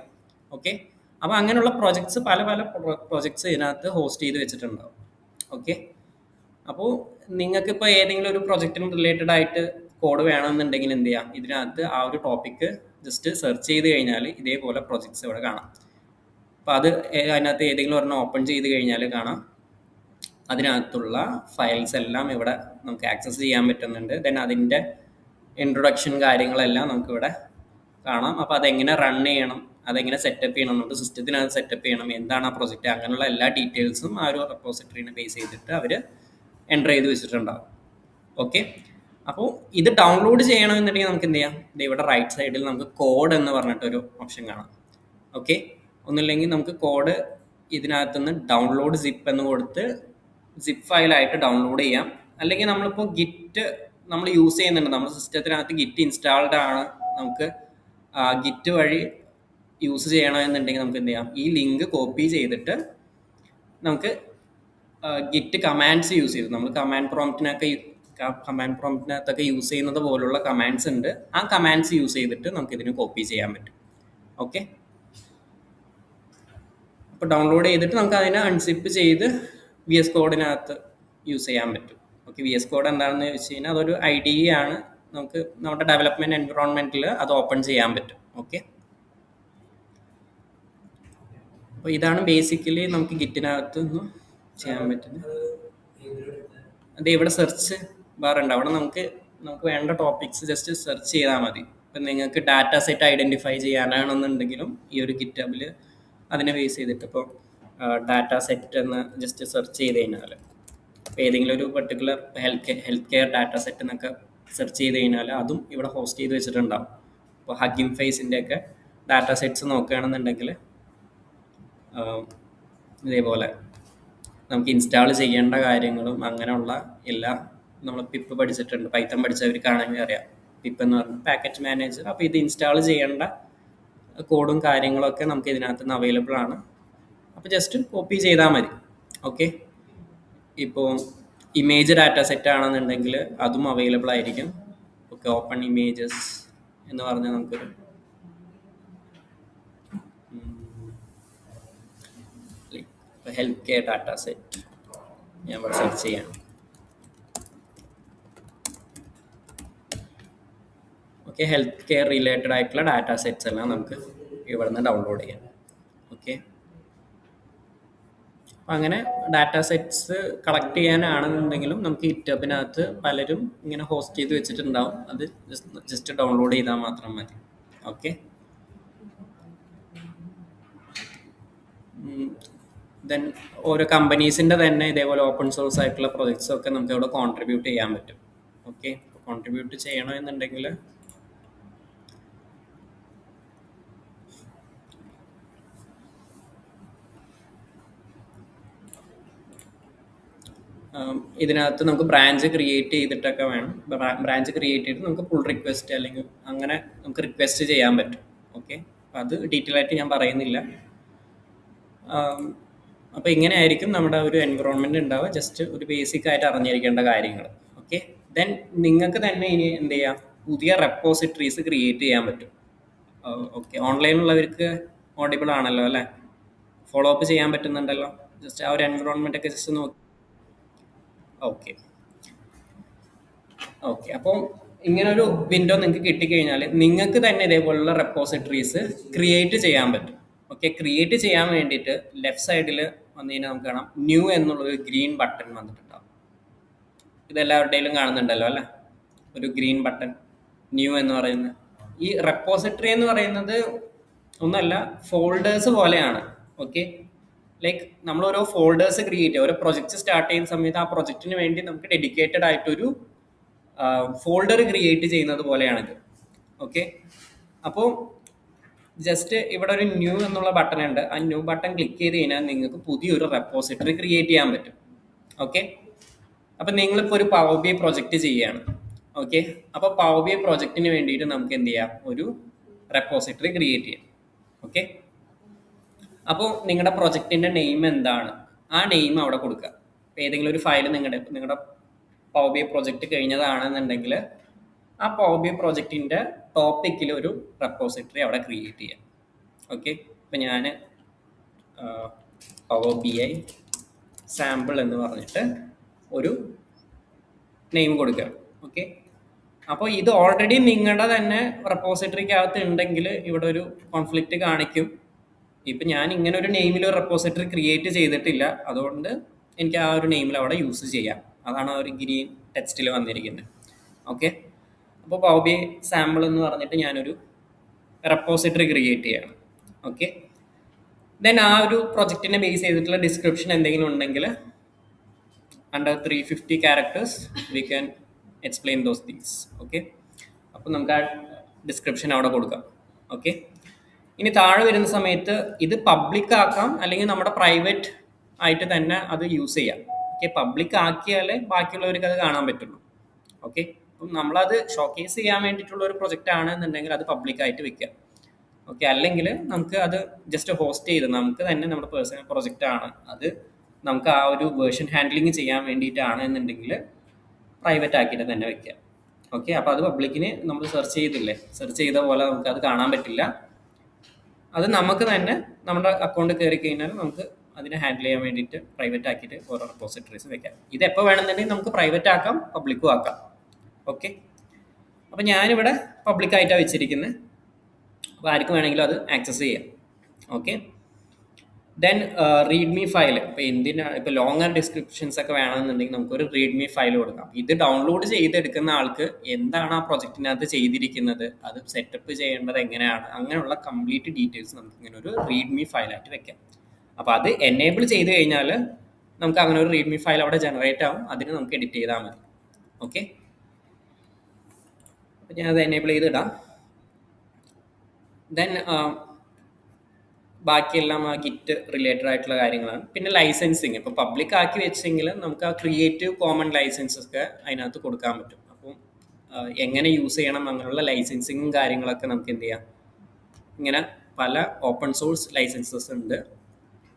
ഓക്കെ, അപ്പോൾ അങ്ങനെയുള്ള പ്രൊജക്ട്സ് പല പല പ്രൊജക്ട്സ് ഇതിനകത്ത് ഹോസ്റ്റ് ചെയ്ത് വെച്ചിട്ടുണ്ടാവും. ഓക്കെ, അപ്പോൾ നിങ്ങൾക്കിപ്പോൾ ഏതെങ്കിലും ഒരു പ്രൊജക്റ്റിന് റിലേറ്റഡ് ആയിട്ട് കോഡ് വേണമെന്നുണ്ടെങ്കിൽ എന്ത് ചെയ്യാം, ഇതിനകത്ത് ആ ഒരു ടോപ്പിക്ക് ജസ്റ്റ് സെർച്ച് ചെയ്ത് കഴിഞ്ഞാൽ ഇതേപോലെ പ്രൊജക്ട്സ് ഇവിടെ കാണാം. അപ്പോൾ അതിനകത്ത് ഏതെങ്കിലും ഒരെണ്ണം ഓപ്പൺ ചെയ്ത് കഴിഞ്ഞാൽ കാണാം അതിനകത്തുള്ള ഫയൽസ് എല്ലാം ഇവിടെ നമുക്ക് ആക്സസ് ചെയ്യാൻ പറ്റുന്നുണ്ട്. ദെൻ അതിൻ്റെ ഇൻട്രൊഡക്ഷൻ കാര്യങ്ങളെല്ലാം നമുക്കിവിടെ കാണാം. അപ്പോൾ അതെങ്ങനെ റൺ ചെയ്യണം, അതെങ്ങനെ സെറ്റപ്പ് ചെയ്യണം, നമ്മുടെ സിസ്റ്റത്തിനകത്ത് സെറ്റപ്പ് ചെയ്യണം, എന്താണ് ആ പ്രൊജക്റ്റ്, അങ്ങനെയുള്ള എല്ലാ ഡീറ്റെയിൽസും ആ ഒരു റെപ്പോസിറ്ററിനെ ബേസ് ചെയ്തിട്ട് അവർ എൻ്റർ ചെയ്ത് വെച്ചിട്ടുണ്ടാവും. ഓക്കെ, അപ്പോൾ ഇത് ഡൗൺലോഡ് ചെയ്യണമെന്നുണ്ടെങ്കിൽ നമുക്ക് എന്ത് ചെയ്യാം, ഇവിടെ റൈറ്റ് സൈഡിൽ നമുക്ക് കോഡ് എന്ന് പറഞ്ഞിട്ടൊരു ഓപ്ഷൻ കാണാം. ഓക്കെ, ഒന്നുമില്ലെങ്കിൽ നമുക്ക് കോഡ് ഇതിനകത്തുനിന്ന് ഡൗൺലോഡ് സിപ്പ് എന്ന് കൊടുത്ത് സിപ്പ് ഫയലായിട്ട് ഡൗൺലോഡ് ചെയ്യാം. അല്ലെങ്കിൽ നമ്മളിപ്പോൾ ഗിറ്റ് നമ്മൾ യൂസ് ചെയ്യുന്നുണ്ട്, നമ്മുടെ സിസ്റ്റത്തിനകത്ത് ഗിറ്റ് ഇൻസ്റ്റാൾഡ് ആണ്, നമുക്ക് ഗിറ്റ് വഴി യൂസ് ചെയ്യണമെന്നുണ്ടെങ്കിൽ നമുക്ക് എന്ത് ചെയ്യാം, ഈ ലിങ്ക് കോപ്പി ചെയ്തിട്ട് നമുക്ക് ഗിറ്റ് കമാൻഡ്സ് യൂസ് ചെയ്തു നമ്മൾ കമാൻഡ് പ്രോംപ്റ്റിനകത്തൊക്കെ യൂസ് ചെയ്യുന്നത് പോലുള്ള കമാൻഡ്സ് ഉണ്ട്. ആ കമാൻഡ്സ് യൂസ് ചെയ്തിട്ട് നമുക്ക് ഇതിന് കോപ്പി ചെയ്യാൻ പറ്റും. ഓക്കെ, അപ്പോൾ ഡൗൺലോഡ് ചെയ്തിട്ട് നമുക്ക് അതിനെ അൺസിപ്പ് ചെയ്ത് VS കോഡിനകത്ത് യൂസ് ചെയ്യാൻ പറ്റും. ഓക്കെ, VS കോഡ് എന്താണെന്ന് വെച്ച് കഴിഞ്ഞാൽ അതൊരു IDE ആണ്. നമുക്ക് നമ്മുടെ ഡെവലപ്മെൻറ്റ് എൻവിറോൺമെൻറ്റിൽ അത് ഓപ്പൺ ചെയ്യാൻ പറ്റും. ഓക്കെ, അപ്പോൾ ഇതാണ് ബേസിക്കലി നമുക്ക് ഗിറ്റിനകത്ത് നിന്ന് ചെയ്യാൻ പറ്റുന്നത്. അത് ഇവിടെ സെർച്ച് ബാർ ഉണ്ട്, അവിടെ നമുക്ക് വേണ്ട ടോപ്പിക്സ് ജസ്റ്റ് സെർച്ച് ചെയ്താൽ മതി. ഇപ്പം നിങ്ങൾക്ക് ഡാറ്റ സെറ്റ് ഐഡൻറ്റിഫൈ ചെയ്യാനാണെന്നുണ്ടെങ്കിലും ഈ ഒരു ഗിറ്റബിൽ അതിനെ ബേസ് ചെയ്തിട്ട് ഇപ്പോൾ ഡാറ്റ സെറ്റ് എന്ന് ജസ്റ്റ് സെർച്ച് ചെയ്ത് കഴിഞ്ഞാൽ ഇപ്പോൾ ഏതെങ്കിലും ഒരു particular health care data set എന്നൊക്കെ സെർച്ച് ചെയ്ത് കഴിഞ്ഞാൽ അതും ഇവിടെ ഹോസ്റ്റ് ചെയ്ത് വെച്ചിട്ടുണ്ടാവും. ഇപ്പോൾ ഹഗ്ഗിംഗ് ഫേസിൻ്റെ ഒക്കെ ഡാറ്റ സെറ്റ്സ് നോക്കുകയാണെന്നുണ്ടെങ്കിൽ ഇതേപോലെ നമുക്ക് ഇൻസ്റ്റാൾ ചെയ്യേണ്ട കാര്യങ്ങളും അങ്ങനെയുള്ള എല്ലാം നമ്മൾ പിപ്പ് പഠിച്ചിട്ടുണ്ട്. പൈത്തൺ പഠിച്ചവർക്കാണെങ്കിൽ അറിയാം, പിപ്പ് എന്ന് പറഞ്ഞാൽ പാക്കറ്റ് മാനേജർ. അപ്പോൾ ഇത് ഇൻസ്റ്റാൾ ചെയ്യേണ്ട കോഡും കാര്യങ്ങളൊക്കെ നമുക്ക് ഇതിനകത്ത് നിന്ന് അവൈലബിൾ ആണ്. അപ്പോൾ ജസ്റ്റ് കോപ്പി ചെയ്താൽ മതി. ഓക്കെ, ഇപ്പോൾ ഇമേജ് ഡാറ്റ സെറ്റ് ആണെന്നുണ്ടെങ്കിൽ അതും അവൈലബിൾ ആയിരിക്കും. ഓക്കെ, ഓപ്പൺ ഇമേജസ് എന്ന് പറഞ്ഞാൽ നമുക്കൊരു ഹെൽത്ത് കെയർ ഡാറ്റ സെറ്റ് ഞാൻ ഇവിടെ സെർച്ച് ചെയ്യണം. ഓക്കെ, ഹെൽത്ത് കെയർ റിലേറ്റഡ് ആയിട്ടുള്ള ഡാറ്റ സെറ്റ്സ് എല്ലാം നമുക്ക് ഇവിടെ നിന്ന് ഡൗൺലോഡ് ചെയ്യാം. ഓക്കെ, അപ്പം അങ്ങനെ ഡാറ്റ സെറ്റ്സ് കളക്ട് ചെയ്യാനാണെന്നുണ്ടെങ്കിലും നമുക്ക് ഗിറ്റബിനകത്ത് പലരും ഇങ്ങനെ ഹോസ്റ്റ് ചെയ്ത് വെച്ചിട്ടുണ്ടാവും. അത് ജസ്റ്റ് ഡൗൺലോഡ് ചെയ്താൽ മാത്രം മതി. ഓക്കെ, ദെൻ ഓരോ കമ്പനീസിൻ്റെ തന്നെ ഇതേപോലെ ഓപ്പൺ സോഴ്സ് ആയിട്ടുള്ള പ്രൊജക്ട്സ് ഒക്കെ നമുക്ക് ഇവിടെ കോൺട്രിബ്യൂട്ട് ചെയ്യാൻ പറ്റും. ഓക്കെ, കോൺട്രിബ്യൂട്ട് ചെയ്യണമെന്നുണ്ടെങ്കിൽ ഇതിനകത്ത് നമുക്ക് ബ്രാഞ്ച് ക്രിയേറ്റ് ചെയ്തിട്ടൊക്കെ വേണം. ബ്രാഞ്ച് ക്രിയേറ്റ് ചെയ്തിട്ട് നമുക്ക് പുൾ റിക്വസ്റ്റ് അല്ലെങ്കിൽ അങ്ങനെ നമുക്ക് റിക്വസ്റ്റ് ചെയ്യാൻ പറ്റും. ഓക്കെ, അപ്പം അത് ഡീറ്റെയിൽ ആയിട്ട് ഞാൻ പറയുന്നില്ല. അപ്പോൾ ഇങ്ങനെ ആയിരിക്കും നമ്മുടെ ഒരു എൻവിറോൺമെൻറ്റ് ഉണ്ടാവുക. ജസ്റ്റ് ഒരു ബേസിക് ആയിട്ട് അറിഞ്ഞിരിക്കേണ്ട കാര്യങ്ങൾ. ഓക്കെ, ദെൻ നിങ്ങൾക്ക് തന്നെ ഇനി എന്ത് ചെയ്യാം, പുതിയ റെപ്പോസിറ്ററീസ് ക്രിയേറ്റ് ചെയ്യാൻ പറ്റും. ഓക്കെ, ഓൺലൈനിലുള്ളവർക്ക് ഓഡിബിൾ ആണല്ലോ അല്ലേ, ഫോളോ അപ്പ് ചെയ്യാൻ പറ്റുന്നുണ്ടല്ലോ. ജസ്റ്റ് ആ ഒരു എൻവിറോൺമെൻ്റ് ഒക്കെ ജസ്റ്റ് നോക്കി. ഓക്കെ ഓക്കെ അപ്പോൾ ഇങ്ങനൊരു വിൻഡോ നിങ്ങൾക്ക് കിട്ടിക്കഴിഞ്ഞാൽ നിങ്ങൾക്ക് തന്നെ ഇതേപോലുള്ള റെപ്പോസിറ്ററീസ് ക്രിയേറ്റ് ചെയ്യാൻ പറ്റും. ഓക്കെ, ക്രിയേറ്റ് ചെയ്യാൻ വേണ്ടിയിട്ട് ലെഫ്റ്റ് സൈഡിൽ വന്നു കഴിഞ്ഞാൽ നമുക്ക് കാണാം ന്യൂ എന്നുള്ളൊരു ഗ്രീൻ ബട്ടൺ വന്നിട്ടുണ്ടാവും. ഇതെല്ലാവരുടെയും കാണുന്നുണ്ടല്ലോ അല്ലേ, ഒരു ഗ്രീൻ ബട്ടൺ ന്യൂ എന്ന് പറയുന്നത്. ഈ റെപ്പോസിറ്ററി എന്ന് പറയുന്നത് ഒന്നല്ല, ഫോൾഡേഴ്സ് പോലെയാണ്. ഓക്കെ, ലൈക്ക് നമ്മൾ ഓരോ ഫോൾഡേഴ്സ് ക്രിയേറ്റ് ചെയ്യുക. ഓരോ പ്രൊജക്റ്റ് സ്റ്റാർട്ട് ചെയ്യുന്ന സമയത്ത് ആ പ്രൊജക്റ്റിന് വേണ്ടി നമുക്ക് ഡെഡിക്കേറ്റഡ് ആയിട്ടൊരു ഫോൾഡർ ക്രിയേറ്റ് ചെയ്യുന്നത് പോലെയാണിത്. ഓക്കെ, അപ്പോൾ ജസ്റ്റ് ഇവിടെ ഒരു ന്യൂ എന്നുള്ള ബട്ടൺ ഉണ്ട്. ആ ന്യൂ ബട്ടൺ ക്ലിക്ക് ചെയ്ത് കഴിഞ്ഞാൽ നിങ്ങൾക്ക് പുതിയൊരു റെപ്പോസിറ്ററി ക്രിയേറ്റ് ചെയ്യാൻ പറ്റും. ഓക്കെ, അപ്പം നിങ്ങളിപ്പോൾ ഒരു പവർ ബി പ്രൊജക്റ്റ് ചെയ്യുകയാണ്. ഓക്കെ, അപ്പോൾ പവർ ബി പ്രൊജക്റ്റിന് വേണ്ടിയിട്ട് നമുക്ക് എന്ത് ചെയ്യാം, ഒരു റെപ്പോസിറ്ററി ക്രിയേറ്റ് ചെയ്യാം. ഓക്കെ, അപ്പോൾ നിങ്ങളുടെ പ്രൊജക്റ്റിൻ്റെ നെയിം എന്താണ്, ആ നെയിം അവിടെ കൊടുക്കുക. ഇപ്പോൾ ഏതെങ്കിലും ഒരു ഫയൽ നിങ്ങളുടെ പവർ ബി പ്രൊജക്റ്റ് കഴിഞ്ഞതാണെന്നുണ്ടെങ്കിൽ ആ പവർ ബി പ്രൊജക്റ്റിൻ്റെ ടോപ്പിക്കിൽ ഒരു റെപ്പോസിറ്ററി അവിടെ ക്രിയേറ്റ് ചെയ്യാം. ഓക്കെ, ഇപ്പം ഞാൻ പവർ BI സാമ്പിൾ എന്ന് പറഞ്ഞിട്ട് ഒരു നെയിം കൊടുക്കുക. ഓക്കെ, അപ്പോൾ ഇത് ഓൾറെഡി നിങ്ങളുടെ തന്നെ റെപ്പോസിറ്ററിക്കകത്ത് ഉണ്ടെങ്കിൽ ഇവിടെ ഒരു കോൺഫ്ലിക്റ്റ് കാണിക്കും. ഇപ്പം ഞാൻ ഇങ്ങനെ ഒരു നെയിമിൽ ഒരു റെപ്പോസിറ്ററി ക്രിയേറ്റ് ചെയ്തിട്ടില്ല, അതുകൊണ്ട് എനിക്ക് ആ ഒരു നെയിമിൽ അവിടെ യൂസ് ചെയ്യാം. അതാണ് ആ ഒരു ഗ്രീൻ ടെക്സ്റ്റിൽ വന്നിരിക്കുന്നത്. ഓക്കെ, അപ്പോൾ പവർ BI സാമ്പിൾ എന്ന് പറഞ്ഞിട്ട് ഞാനൊരു റെപ്പോസിറ്ററി ക്രിയേറ്റ് ചെയ്യണം. ഓക്കെ, ദെൻ ആ ഒരു പ്രൊജക്റ്റിനെ ബേസ് ചെയ്തിട്ടുള്ള ഡിസ്ക്രിപ്ഷൻ എന്തെങ്കിലും ഉണ്ടെങ്കിൽ under 350 characters we can explain those things. Okay, അപ്പോൾ നമുക്ക് ആ ഡിസ്ക്രിപ്ഷൻ അവിടെ കൊടുക്കാം. ഓക്കെ, ഇനി താഴെ വരുന്ന സമയത്ത് ഇത് പബ്ലിക് ആക്കാം, അല്ലെങ്കിൽ നമ്മുടെ പ്രൈവറ്റ് ആയിട്ട് തന്നെ അത് യൂസ് ചെയ്യാം. ഓക്കെ, പബ്ലിക് ആക്കിയാലേ ബാക്കിയുള്ളവർക്ക് അത് കാണാൻ പറ്റുള്ളൂ. ഓക്കെ, അപ്പം നമ്മളത് ഷോക്കേസ് ചെയ്യാൻ വേണ്ടിയിട്ടുള്ള ഒരു പ്രൊജക്റ്റ് ആണെന്നുണ്ടെങ്കിൽ അത് പബ്ലിക്കായിട്ട് വെക്കുക. ഓക്കെ, അല്ലെങ്കിൽ നമുക്ക് അത് ജസ്റ്റ് ഹോസ്റ്റ് ചെയ്ത് നമുക്ക് തന്നെ നമ്മുടെ പേഴ്സണൽ പ്രൊജക്റ്റ് ആണ്, അത് നമുക്ക് ആ ഒരു വേർഷൻ ഹാൻഡ്ലിങ് ചെയ്യാൻ വേണ്ടിയിട്ടാണ് എന്നുണ്ടെങ്കിൽ പ്രൈവറ്റ് ആക്കിയിട്ട് തന്നെ വെക്കാം. ഓക്കെ, അപ്പോൾ അത് പബ്ലിക്കിന് നമ്മൾ സെർച്ച് ചെയ്ത പോലെ നമുക്ക് അത് കാണാൻ പറ്റില്ല. അത് നമുക്ക് തന്നെ നമ്മുടെ അക്കൗണ്ട് കയറി കഴിഞ്ഞാൽ നമുക്ക് അതിനെ ഹാൻഡിൽ ചെയ്യാൻ വേണ്ടിയിട്ട് പ്രൈവറ്റ് ആക്കിയിട്ട് ഓരോ റെപ്പോസിറ്ററീസ് വെക്കാം. ഇത് എപ്പോൾ വേണമെന്നുണ്ടെങ്കിൽ നമുക്ക് പ്രൈവറ്റ് ആക്കാം, പബ്ലിക്കും ആക്കാം. ഓക്കെ, അപ്പോൾ ഞാനിവിടെ പബ്ലിക്കായിട്ടാണ് വെച്ചിരിക്കുന്നത്. അപ്പോൾ ആർക്കും വേണമെങ്കിലും അത് ആക്സസ് ചെയ്യാം. Okay, then readme file. ഇപ്പോൾ ലോങ്ങർ ഡിസ്ക്രിപ്ഷൻസ് ഒക്കെ വേണമെന്നുണ്ടെങ്കിൽ നമുക്കൊരു റീഡ്മി ഫയൽ കൊടുക്കാം. ഇത് ഡൗൺലോഡ് ചെയ്തെടുക്കുന്ന ആൾക്ക് എന്താണ് ആ പ്രൊജക്റ്റിനകത്ത് ചെയ്തിരിക്കുന്നത്, അത് സെറ്റപ്പ് ചെയ്യേണ്ടത് എങ്ങനെയാണ്, അങ്ങനെയുള്ള കംപ്ലീറ്റ് ഡീറ്റെയിൽസ് നമുക്ക് ഇങ്ങനെ ഒരു റീഡ്മി ഫയലായിട്ട് വെക്കാം. അപ്പോൾ അത് എനേബിൾ ചെയ്ത് കഴിഞ്ഞാൽ നമുക്ക് അങ്ങനെ ഒരു റീഡ്മി ഫയൽ അവിടെ ജനറേറ്റ് ആവും. അതിന് നമുക്ക് എഡിറ്റ് ചെയ്താൽ മതി. ഓക്കെ, അപ്പോൾ ഞാൻ അത് എനേബിൾ ചെയ്തിടാം. ദെൻ ബാക്കിയെല്ലാം ആ ഗിറ്റ് റിലേറ്റഡ് ആയിട്ടുള്ള കാര്യങ്ങളാണ്. പിന്നെ ലൈസൻസിങ് ഇപ്പോൾ പബ്ലിക് ആക്കി വെച്ചെങ്കിൽ നമുക്ക് ആ ക്രിയേറ്റീവ് കോമൺ ലൈസൻസ് ഒക്കെ അതിനകത്ത് കൊടുക്കാൻ പറ്റും. അപ്പം എങ്ങനെ യൂസ് ചെയ്യണം അങ്ങനെയുള്ള ലൈസൻസിങ്ങും കാര്യങ്ങളൊക്കെ നമുക്ക് എന്ത് ചെയ്യാം, ഇങ്ങനെ പല ഓപ്പൺ സോഴ്സ് ലൈസൻസസ് ഉണ്ട്.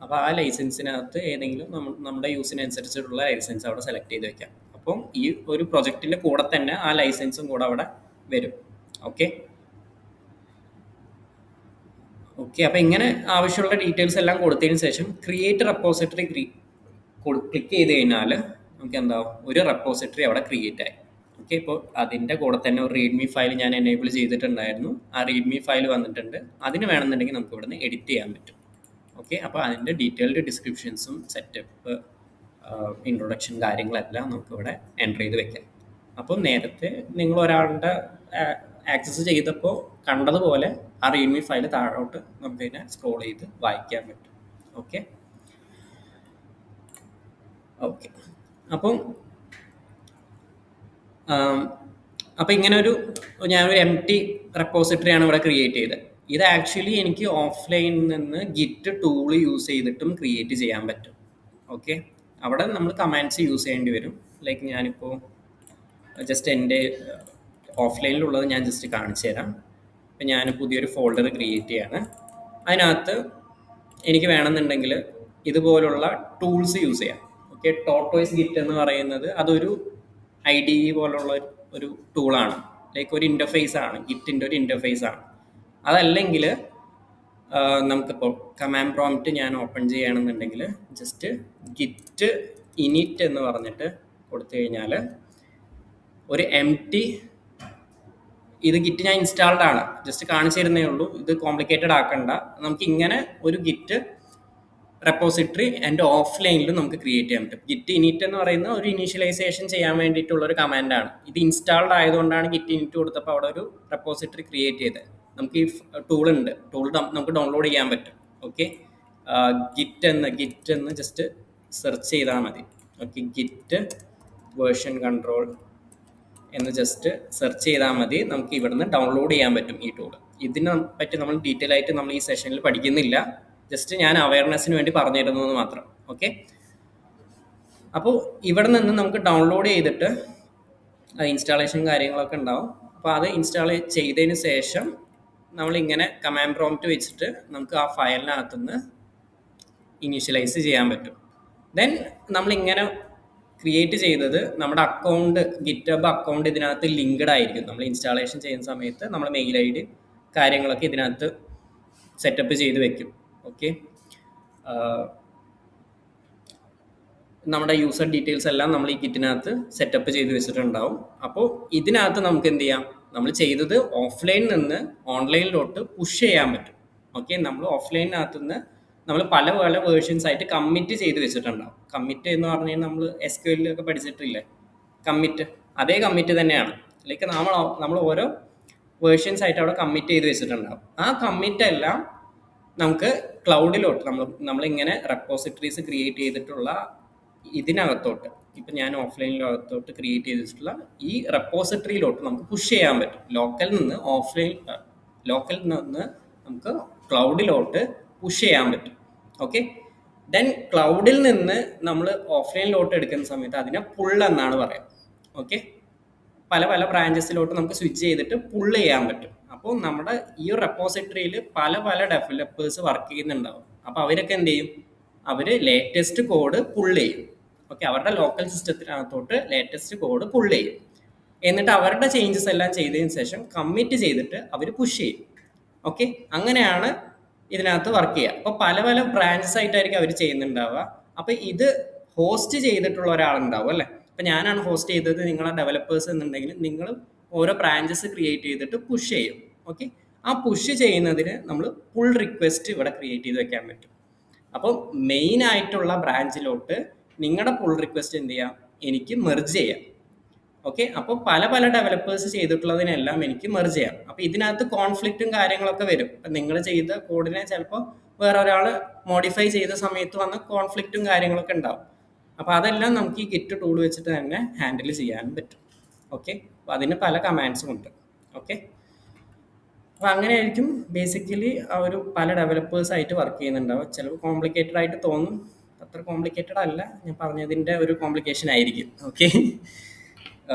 അപ്പോൾ ആ ലൈസൻസിനകത്ത് ഏതെങ്കിലും നമ്മുടെ യൂസിനനുസരിച്ചിട്ടുള്ള ലൈസൻസ് അവിടെ സെലക്ട് ചെയ്ത് വെക്കാം. അപ്പം ഈ ഒരു പ്രൊജക്റ്റിൻ്റെ കൂടെ തന്നെ ആ ലൈസൻസും കൂടെ അവിടെ വരും. ഓക്കെ, അപ്പോൾ ഇങ്ങനെ ആവശ്യമുള്ള ഡീറ്റെയിൽസ് എല്ലാം കൊടുത്തതിന് ശേഷം ക്രിയേറ്റ് റെപ്പോസിറ്ററി ക്ലിക്ക് ചെയ്ത് കഴിഞ്ഞാൽ നമുക്ക് എന്താവും, ഒരു റെപ്പോസിറ്ററി അവിടെ ക്രിയേറ്റ് ആയി. ഓക്കെ, ഇപ്പോൾ അതിൻ്റെ കൂടെ തന്നെ ഒരു റീഡ്മി ഫയൽ ഞാൻ എനേബിൾ ചെയ്തിട്ടുണ്ടായിരുന്നു. ആ റീഡ്മി ഫയൽ വന്നിട്ടുണ്ട്. അതിന് വേണമെന്നുണ്ടെങ്കിൽ നമുക്ക് ഇവിടുന്ന് എഡിറ്റ് ചെയ്യാൻ പറ്റും. ഓക്കെ, അപ്പോൾ അതിൻ്റെ ഡീറ്റെയിൽഡ് ഡിസ്ക്രിപ്ഷൻസും സെറ്റപ്പ് ഇൻട്രൊഡക്ഷൻ കാര്യങ്ങളെല്ലാം നമുക്കിവിടെ എൻ്റർ ചെയ്ത് വെക്കാം. അപ്പോൾ നേരത്തെ നിങ്ങൾ ഒരാളുടെ ആക്സസ് ചെയ്തപ്പോൾ കണ്ടതുപോലെ ആ റീഡ്മി ഫയൽ താഴോട്ട് നമുക്കിതിനെ സ്ക്രോൾ ചെയ്ത് വായിക്കാൻ പറ്റും. ഓക്കെ, അപ്പം ഇങ്ങനെ ഞാനൊരു എംപ്റ്റി റെപ്പോസിറ്ററിയാണ് ഇവിടെ ക്രിയേറ്റ് ചെയ്തത്. ഇത് ആക്ച്വലി എനിക്ക് ഓഫ്ലൈനിൽ നിന്ന് ഗിറ്റ് ടൂൾ യൂസ് ചെയ്തിട്ടും ക്രിയേറ്റ് ചെയ്യാൻ പറ്റും. ഓക്കെ, അവിടെ നമ്മൾ കമാൻഡ്സ് യൂസ് ചെയ്യേണ്ടി വരും. ലൈക്ക് ഞാനിപ്പോൾ ജസ്റ്റ് എൻ്റെ ഓഫ്ലൈനിലുള്ളത് ഞാൻ ജസ്റ്റ് കാണിച്ചു തരാം. അപ്പം ഞാൻ പുതിയൊരു ഫോൾഡർ ക്രിയേറ്റ് ചെയ്യാണ്. അതിനകത്ത് എനിക്ക് വേണമെന്നുണ്ടെങ്കിൽ ഇതുപോലുള്ള ടൂൾസ് യൂസ് ചെയ്യാം. ഓക്കെ, ടോർട്ടോയ്സ് ഗിറ്റ് എന്ന് പറയുന്നത് അതൊരു IDE പോലുള്ള ഒരു ടൂളാണ്. ലൈക്ക് ഒരു ഇൻ്റർഫേസ് ആണ്, ഗിറ്റിൻ്റെ ഒരു ഇൻ്റർഫേസ് ആണ്. അതല്ലെങ്കിൽ നമുക്കിപ്പോൾ കമാൻഡ് പ്രോംപ്റ്റ് ഞാൻ ഓപ്പൺ ചെയ്യുകയാണെന്നുണ്ടെങ്കിൽ ജസ്റ്റ് ഗിറ്റ് ഇനിറ്റ് എന്ന് പറഞ്ഞിട്ട് കൊടുത്തു കഴിഞ്ഞാൽ ഒരു എംപ്റ്റി, ഇത് ഗിറ്റ് ഞാൻ ഇൻസ്റ്റാൾഡ് ആണ്, ജസ്റ്റ് കാണിച്ചു തരുന്നേ ഉള്ളൂ, ഇത് കോംപ്ലിക്കേറ്റഡ് ആക്കണ്ട. നമുക്ക് ഇങ്ങനെ ഒരു ഗിറ്റ് റെപ്പോസിറ്ററി എൻ്റെ ഓഫ്ലൈനിൽ നമുക്ക് ക്രിയേറ്റ് ചെയ്യാൻ പറ്റും. ഗിറ്റ് ഇനിറ്റ് എന്ന് പറയുന്ന ഒരു ഇനീഷ്യലൈസേഷൻ ചെയ്യാൻ വേണ്ടിയിട്ടുള്ള ഒരു കമാൻഡാണ്. ഇത് ഇൻസ്റ്റാൾഡ് ആയതുകൊണ്ടാണ് ഗിറ്റ് ഇനിറ്റ് കൊടുത്തപ്പോൾ അവിടെ ഒരു റെപ്പോസിറ്ററി ക്രിയേറ്റ് ചെയ്തത്. നമുക്ക് ഈ ടൂൾ നമുക്ക് ഡൗൺലോഡ് ചെയ്യാൻ പറ്റും. ഓക്കെ, ഗിറ്റ് എന്ന് ജസ്റ്റ് സെർച്ച് ചെയ്താൽ മതി. ഓക്കെ, ഗിറ്റ് വേർഷൻ കൺട്രോൾ എന്ന് ജസ്റ്റ് സെർച്ച് ചെയ്താൽ മതി. നമുക്ക് ഇവിടുന്ന് ഡൗൺലോഡ് ചെയ്യാൻ പറ്റും ഈ ടൂൾ. ഇതിനെ പറ്റി നമ്മൾ ഡീറ്റെയിൽ ആയിട്ട് നമ്മൾ ഈ സെഷനിൽ പഠിക്കുന്നില്ല. ജസ്റ്റ് ഞാൻ അവയർനെസ്സിന് വേണ്ടി പറഞ്ഞു തരുന്നത് മാത്രം. ഓക്കെ, അപ്പോൾ ഇവിടെ നിന്ന് നമുക്ക് ഡൗൺലോഡ് ചെയ്തിട്ട് ഇൻസ്റ്റാളേഷൻ കാര്യങ്ങളൊക്കെ ഉണ്ടാവും. അപ്പോൾ അത് ഇൻസ്റ്റാൾ ചെയ്തതിന് ശേഷം നമ്മളിങ്ങനെ കമാൻഡ് പ്രോംപ്റ്റ് വെച്ചിട്ട് നമുക്ക് ആ ഫയലിനകത്തുനിന്ന് ഇനീഷ്യലൈസ് ചെയ്യാൻ പറ്റും. ദെൻ നമ്മളിങ്ങനെ ക്രിയേറ്റ് ചെയ്തത് നമ്മുടെ അക്കൗണ്ട്, ഗിറ്റ്ഹബ് അക്കൗണ്ട് ഇതിനകത്ത് ലിങ്ക്ഡ് ആയിരിക്കും. നമ്മൾ ഇൻസ്റ്റാളേഷൻ ചെയ്യുന്ന സമയത്ത് നമ്മൾ മെയിൽ ID കാര്യങ്ങളൊക്കെ ഇതിനകത്ത് സെറ്റപ്പ് ചെയ്ത് വെക്കും. ഓക്കെ, നമ്മുടെ യൂസർ ഡീറ്റെയിൽസ് എല്ലാം നമ്മൾ ഈ ഗിറ്റിനകത്ത് സെറ്റപ്പ് ചെയ്ത് വെച്ചിട്ടുണ്ടാവും. അപ്പോൾ ഇതിനകത്ത് നമുക്ക് എന്ത് ചെയ്യാം, നമ്മൾ ചെയ്തത് ഓഫ്ലൈനിൽ നിന്ന് ഓൺലൈനിലോട്ട് പുഷ് ചെയ്യാൻ പറ്റും. ഓക്കെ, നമ്മൾ ഓഫ്ലൈനിനകത്ത് നിന്ന് നമ്മൾ പല വേർഷൻസ് ആയിട്ട് കമ്മിറ്റ് ചെയ്ത് വെച്ചിട്ടുണ്ടാവും. കമ്മിറ്റ് എന്ന് പറഞ്ഞു കഴിഞ്ഞാൽ നമ്മൾ SQL ഒക്കെ പഠിച്ചിട്ടില്ലേ, കമ്മിറ്റ്, അതേ കമ്മിറ്റ് തന്നെയാണ്. ലൈക്ക് നമ്മൾ ഓരോ വേർഷൻസ് ആയിട്ട് അവിടെ കമ്മിറ്റ് ചെയ്ത് വെച്ചിട്ടുണ്ടാവും. ആ കമ്മിറ്റ് എല്ലാം നമുക്ക് ക്ലൗഡിലോട്ട് നമ്മളിങ്ങനെ റെപ്പോസിറ്ററീസ് ക്രിയേറ്റ് ചെയ്തിട്ടുള്ള ഇതിനകത്തോട്ട്, ഇപ്പം ഞാൻ ഓഫ്ലൈനിനകത്തോട്ട് ക്രിയേറ്റ് ചെയ്തിട്ടുള്ള ഈ റെപ്പോസിറ്ററിയിലോട്ട് നമുക്ക് പുഷ് ചെയ്യാൻ പറ്റും. ലോക്കലിൽ നിന്ന് നമുക്ക് ക്ലൗഡിലോട്ട് പുഷ് ചെയ്യാൻ പറ്റും. ഓക്കെ, ദെൻ ക്ലൗഡിൽ നിന്ന് നമ്മൾ ഓഫ്ലൈനിലോട്ട് എടുക്കുന്ന സമയത്ത് അതിനെ പുൾ എന്നാണ് പറയുക. ഓക്കെ, പല ബ്രാഞ്ചസിലോട്ട് നമുക്ക് സ്വിച്ച് ചെയ്തിട്ട് പുൾ ചെയ്യാൻ പറ്റും. അപ്പോൾ നമ്മുടെ ഈ റെപ്പോസിറ്ററിയിൽ പല ഡെവലപ്പേഴ്സ് വർക്ക് ചെയ്യുന്നുണ്ടാവും. അപ്പോൾ അവരൊക്കെ എന്ത് ചെയ്യും, അവർ ലേറ്റസ്റ്റ് കോഡ് പുൾ ചെയ്യും. ഓക്കെ, അവരുടെ ലോക്കൽ സിസ്റ്റത്തിനകത്തോട്ട് ലേറ്റസ്റ്റ് കോഡ് പുൾ ചെയ്യും. എന്നിട്ട് അവരുടെ ചേഞ്ചസ് എല്ലാം ചെയ്തതിന് ശേഷം കമ്മിറ്റ് ചെയ്തിട്ട് അവർ പുഷ് ചെയ്യും. ഓക്കെ, അങ്ങനെയാണ് ഇതിനകത്ത് വർക്ക് ചെയ്യുക. അപ്പോൾ പല പല ബ്രാഞ്ചസ് ആയിട്ടായിരിക്കും അവർ ചെയ്യുന്നുണ്ടാവുക. അപ്പോൾ ഇത് ഹോസ്റ്റ് ചെയ്തിട്ടുള്ള ഒരാളുണ്ടാവും അല്ലേ. അപ്പം ഞാനാണ് ഹോസ്റ്റ് ചെയ്തത്, നിങ്ങളെ ഡെവലപ്പേഴ്സ് എന്നുണ്ടെങ്കിൽ നിങ്ങൾ ഓരോ ബ്രാഞ്ചസ് ക്രിയേറ്റ് ചെയ്തിട്ട് പുഷ് ചെയ്യും. ഓക്കെ, ആ പുഷ് ചെയ്യുന്നതിന് നമ്മൾ പുൾ റിക്വസ്റ്റ് ഇവിടെ ക്രിയേറ്റ് ചെയ്ത് വെക്കാൻ പറ്റും. അപ്പോൾ മെയിൻ ആയിട്ടുള്ള ബ്രാഞ്ചിലോട്ട് നിങ്ങളുടെ പുൾ റിക്വസ്റ്റ് എന്ത് ചെയ്യാം, എനിക്ക് മെർജ് ചെയ്യാം. ഓക്കെ, അപ്പോൾ പല പല ഡെവലപ്പേഴ്സ് ചെയ്തിട്ടുള്ളതിനെല്ലാം എനിക്ക് മെർജ് ചെയ്യാം. അപ്പോൾ ഇതിനകത്ത് കോൺഫ്ലിക്റ്റും കാര്യങ്ങളൊക്കെ വരും. അപ്പം നിങ്ങൾ ചെയ്ത കോഡിനെ ചിലപ്പോൾ വേറെ ഒരാൾ മോഡിഫൈ ചെയ്ത സമയത്ത് വന്ന കോൺഫ്ലിക്റ്റും കാര്യങ്ങളൊക്കെ ഉണ്ടാവും. അപ്പോൾ അതെല്ലാം നമുക്ക് ഈ ഗിറ്റ് ടൂൾ വെച്ചിട്ട് തന്നെ ഹാൻഡിൽ ചെയ്യാനും പറ്റും. ഓക്കെ, അപ്പോൾ അതിന് പല കമാൻഡ്സും ഉണ്ട്. ഓക്കെ, അപ്പോൾ അങ്ങനെയായിരിക്കും ബേസിക്കലി ആ ഒരു പല ഡെവലപ്പേഴ്സായിട്ട് വർക്ക് ചെയ്യുന്നുണ്ടാവും. ചിലപ്പോൾ കോംപ്ലിക്കേറ്റഡ് ആയിട്ട് തോന്നും, അത്ര കോംപ്ലിക്കേറ്റഡ് അല്ല, ഞാൻ പറഞ്ഞതിൻ്റെ ഒരു കോംപ്ലിക്കേഷൻ ആയിരിക്കും. ഓക്കെ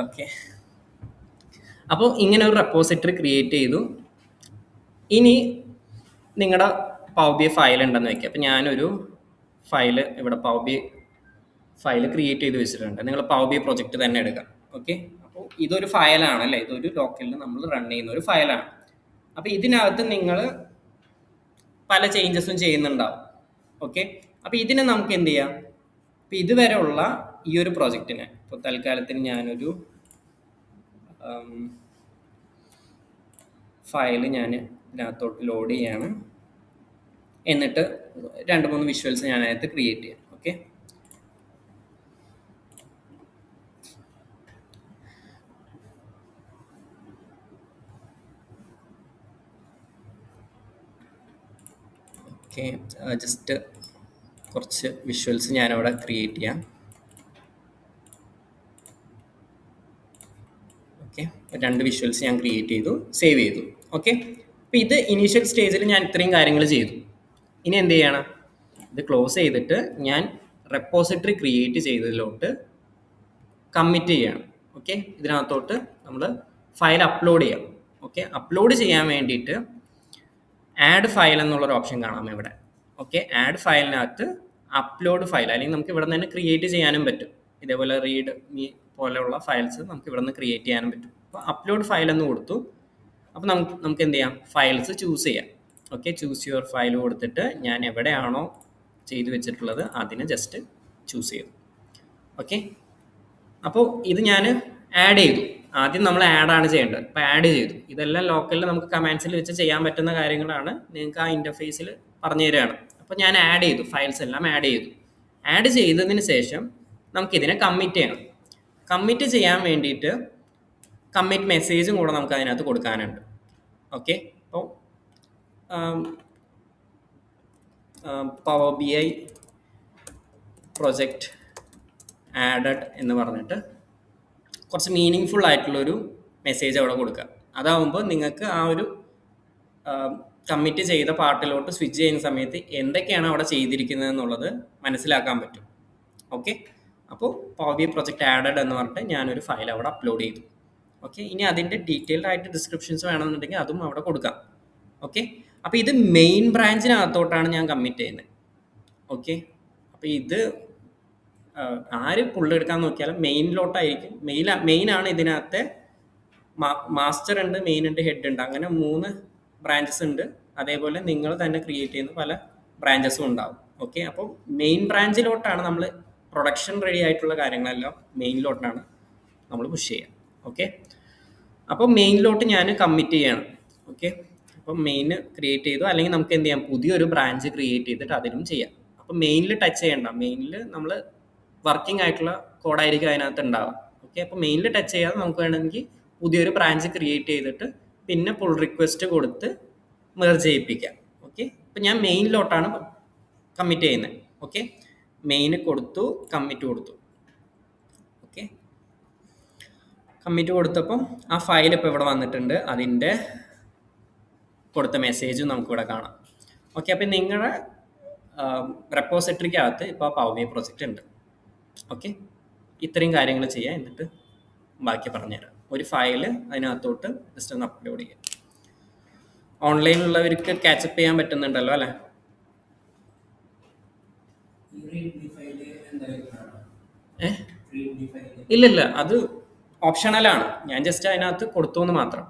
ഓക്കെ, അപ്പോൾ ഇങ്ങനെ ഒരു റെപ്പോസിറ്ററി ക്രിയേറ്റ് ചെയ്തു. ഇനി നിങ്ങളുടെ പവർ ബി ഫയൽ ഉണ്ടെന്ന് വയ്ക്കുക. അപ്പോൾ ഞാനൊരു ഫയല് ഇവിടെ പവർ ബി ഫയൽ ക്രിയേറ്റ് ചെയ്ത് വെച്ചിട്ടുണ്ട്. നിങ്ങൾ പവർ ബി പ്രൊജക്റ്റ് തന്നെ എടുക്കാം. ഓക്കെ, അപ്പോൾ ഇതൊരു ഫയലാണ് അല്ലേ, ഇതൊരു ലോക്കലിൽ നമ്മൾ റൺ ചെയ്യുന്ന ഒരു ഫയലാണ്. അപ്പോൾ ഇതിനകത്ത് നിങ്ങൾ പല ചേഞ്ചസും ചെയ്യുന്നുണ്ടാവും. ഓക്കെ, അപ്പോൾ ഇതിനെ നമുക്ക് എന്ത് ചെയ്യാം, അപ്പോൾ ഇതുവരെ ഉള്ള ഈ ഒരു പ്രോജക്റ്റിനെ ഇപ്പോൾ തൽക്കാലത്തിന് ഞാനൊരു ഫയൽ ഞാൻ ഇതിനകത്തോട്ട് ലോഡ് ചെയ്യാണ്. എന്നിട്ട് 2-3 വിഷ്വൽസ് ഞാൻ അതിനകത്ത് ക്രിയേറ്റ് ചെയ്യാം. ഓക്കെ, ഓക്കെ, ജസ്റ്റ് കുറച്ച് വിഷ്വൽസ് ഞാനവിടെ ക്രിയേറ്റ് ചെയ്യാം. ഓക്കെ, 2 വിഷ്വൽസ് ഞാൻ ക്രിയേറ്റ് ചെയ്തു, സേവ് ചെയ്തു. ഓക്കെ, അപ്പോൾ ഇത് ഇനീഷ്യൽ സ്റ്റേജിൽ ഞാൻ ഇത്രയും കാര്യങ്ങൾ ചെയ്തു. ഇനി എന്ത് ചെയ്യണം, ഇത് ക്ലോസ് ചെയ്തിട്ട് ഞാൻ റെപ്പോസിറ്ററി ക്രിയേറ്റ് ചെയ്തതിലോട്ട് കമ്മിറ്റ് ചെയ്യണം. ഓക്കെ, ഇതിനകത്തോട്ട് നമ്മൾ ഫയൽ അപ്ലോഡ് ചെയ്യാം. ഓക്കെ, അപ്ലോഡ് ചെയ്യാൻ വേണ്ടിയിട്ട് ആഡ് ഫയൽ എന്നുള്ളൊരു ഓപ്ഷൻ കാണാം ഇവിടെ. ഓക്കെ, ആഡ് ഫയലിനകത്ത് അപ്ലോഡ് ഫയൽ, അല്ലെങ്കിൽ നമുക്ക് ഇവിടെ നിന്ന് തന്നെ ക്രിയേറ്റ് ചെയ്യാനും പറ്റും. ഇതേപോലെ റീഡ് മീ പോലെയുള്ള ഫയൽസ് നമുക്ക് ഇവിടെ നിന്ന് ക്രിയേറ്റ് ചെയ്യാനും പറ്റും. അപ്പോൾ അപ്ലോഡ് ഫയൽ എന്ന് കൊടുത്തു. അപ്പോൾ നമുക്ക് എന്ത് ചെയ്യാം, ഫയൽസ് ചൂസ് ചെയ്യാം. ഓക്കെ, ചൂസ് യുവർ ഫയൽ കൊടുത്തിട്ട് ഞാൻ എവിടെയാണോ ചെയ്തു വെച്ചിട്ടുള്ളത് അതിനെ ജസ്റ്റ് ചൂസ് ചെയ്തു. ഓക്കെ, അപ്പോൾ ഇത് ഞാൻ ആഡ് ചെയ്തു. ആദ്യം നമ്മൾ ആഡാണ് ചെയ്യേണ്ടത്. അപ്പോൾ ആഡ് ചെയ്തു. ഇതെല്ലാം ലോക്കലിൽ നമുക്ക് കമാൻഡ്സിൽ വെച്ച് ചെയ്യാൻ പറ്റുന്ന കാര്യങ്ങളാണ്, നിങ്ങൾക്ക് ആ ഇൻ്റർഫേസിൽ പറഞ്ഞു തരികയാണ്. അപ്പോൾ ഞാൻ ആഡ് ചെയ്തു, ഫയൽസ് എല്ലാം ആഡ് ചെയ്തു. ആഡ് ചെയ്തതിന് ശേഷം നമുക്കിതിനെ കമ്മിറ്റ് ചെയ്യണം. കമ്മിറ്റ് ചെയ്യാൻ വേണ്ടിയിട്ട് കമ്മിറ്റ് മെസ്സേജും കൂടെ നമുക്ക് അതിനകത്ത് കൊടുക്കാനുണ്ട്. ഓക്കെ, അപ്പോൾ power B I project added എന്ന് പറഞ്ഞിട്ട് കുറച്ച് മീനിങ് ഫുൾ ആയിട്ടുള്ളൊരു മെസ്സേജ് അവിടെ കൊടുക്കുക. അതാവുമ്പോൾ നിങ്ങൾക്ക് ആ ഒരു കമ്മിറ്റ് ചെയ്ത പാർട്ടിലോട്ട് സ്വിച്ച് ചെയ്യുന്ന സമയത്ത് എന്തൊക്കെയാണ് അവിടെ ചെയ്തിരിക്കുന്നത് എന്നുള്ളത് മനസ്സിലാക്കാൻ പറ്റും. ഓക്കെ, അപ്പോൾ പവർ ബി പ്രൊജക്റ്റ് ആഡഡ് എന്ന് പറഞ്ഞിട്ട് ഞാനൊരു ഫയൽ അവിടെ അപ്ലോഡ് ചെയ്തു. ഓക്കെ, ഇനി അതിൻ്റെ ഡീറ്റെയിൽഡ് ആയിട്ട് ഡിസ്ക്രിപ്ഷൻസ് വേണമെന്നുണ്ടെങ്കിൽ അതും അവിടെ കൊടുക്കാം. ഓക്കെ, അപ്പോൾ ഇത് മെയിൻ ബ്രാഞ്ചിനകത്തോട്ടാണ് ഞാൻ കമ്മിറ്റ് ചെയ്യുന്നത്. ഓക്കെ, അപ്പോൾ ഇത് ആര് പുള്ളെടുക്കാൻ നോക്കിയാലും മെയിനിലോട്ടായിരിക്കും. മെയിനാണ് ഇതിനകത്തെ മാസ്റ്റർ ഉണ്ട്, മെയിൻ ഉണ്ട്, ഹെഡ് ഉണ്ട്, അങ്ങനെ 3 ബ്രാഞ്ചസ് ഉണ്ട്. അതേപോലെ നിങ്ങൾ തന്നെ ക്രിയേറ്റ് ചെയ്യുന്ന പല ബ്രാഞ്ചസും ഉണ്ടാവും. ഓക്കെ, അപ്പോൾ മെയിൻ ബ്രാഞ്ചിലോട്ടാണ് നമ്മൾ പ്രൊഡക്ഷൻ റെഡി ആയിട്ടുള്ള കാര്യങ്ങളെല്ലാം മെയിനിലോട്ടാണ് നമ്മൾ പുഷ് ചെയ്യുക. ഓക്കെ, അപ്പോൾ മെയിനിലോട്ട് ഞാൻ കമ്മിറ്റ് ചെയ്യണം. ഓക്കെ, അപ്പോൾ മെയിൻ ക്രിയേറ്റ് ചെയ്തു, അല്ലെങ്കിൽ നമുക്ക് എന്ത് ചെയ്യാം, പുതിയൊരു ബ്രാഞ്ച് ക്രിയേറ്റ് ചെയ്തിട്ട് അതിനും ചെയ്യാം. അപ്പോൾ മെയിനിൽ ടച്ച് ചെയ്യണ്ട, മെയിനിൽ നമ്മൾ വർക്കിംഗ് ആയിട്ടുള്ള കോഡായിരിക്കും അതിനകത്ത് ഉണ്ടാവുക. ഓക്കെ, അപ്പോൾ മെയിനിൽ ടച്ച് ചെയ്യാതെ നമുക്ക് വേണമെങ്കിൽ പുതിയൊരു ബ്രാഞ്ച് ക്രിയേറ്റ് ചെയ്തിട്ട് പിന്നെ പുൾ റിക്വസ്റ്റ് കൊടുത്ത് മെർജ് ചെയ്യിപ്പിക്കാം. ഓക്കെ, അപ്പോൾ ഞാൻ മെയിനിലോട്ടാണ് കമ്മിറ്റ് ചെയ്യുന്നത്. ഓക്കെ, മെയിന് കൊടുത്തു, കമ്മിറ്റ് കൊടുത്തു. ഓക്കെ, കമ്മിറ്റ് കൊടുത്തപ്പോൾ ആ ഫയൽ ഇപ്പോൾ ഇവിടെ വന്നിട്ടുണ്ട്, അതിൻ്റെ കൊടുത്ത മെസ്സേജും നമുക്കിവിടെ കാണാം. ഓക്കെ, അപ്പോൾ നിങ്ങളുടെ റെപ്പോസിറ്ററിക്കകത്ത് ഇപ്പോൾ പവർ ബി പ്രൊജക്റ്റ് ഉണ്ട്. ഓക്കെ, ഇത്രയും കാര്യങ്ങൾ ചെയ്യാം, എന്നിട്ട് ബാക്കി പറഞ്ഞുതരാം. ഒരു ഫയൽ അതിനകത്തോട്ട് ജസ്റ്റ് ഒന്ന് അപ്ലോഡ് ചെയ്യാം. ഓൺലൈനിലുള്ളവർക്ക് ക്യാച്ചപ്പ് ചെയ്യാൻ പറ്റുന്നുണ്ടല്ലോ അല്ലേ? ഏ ഇല്ലില്ല, അത് ഓപ്ഷണലാണ്. ഞാൻ ജസ്റ്റ് അതിനകത്ത് കൊടുത്തു എന്ന് മാത്രം.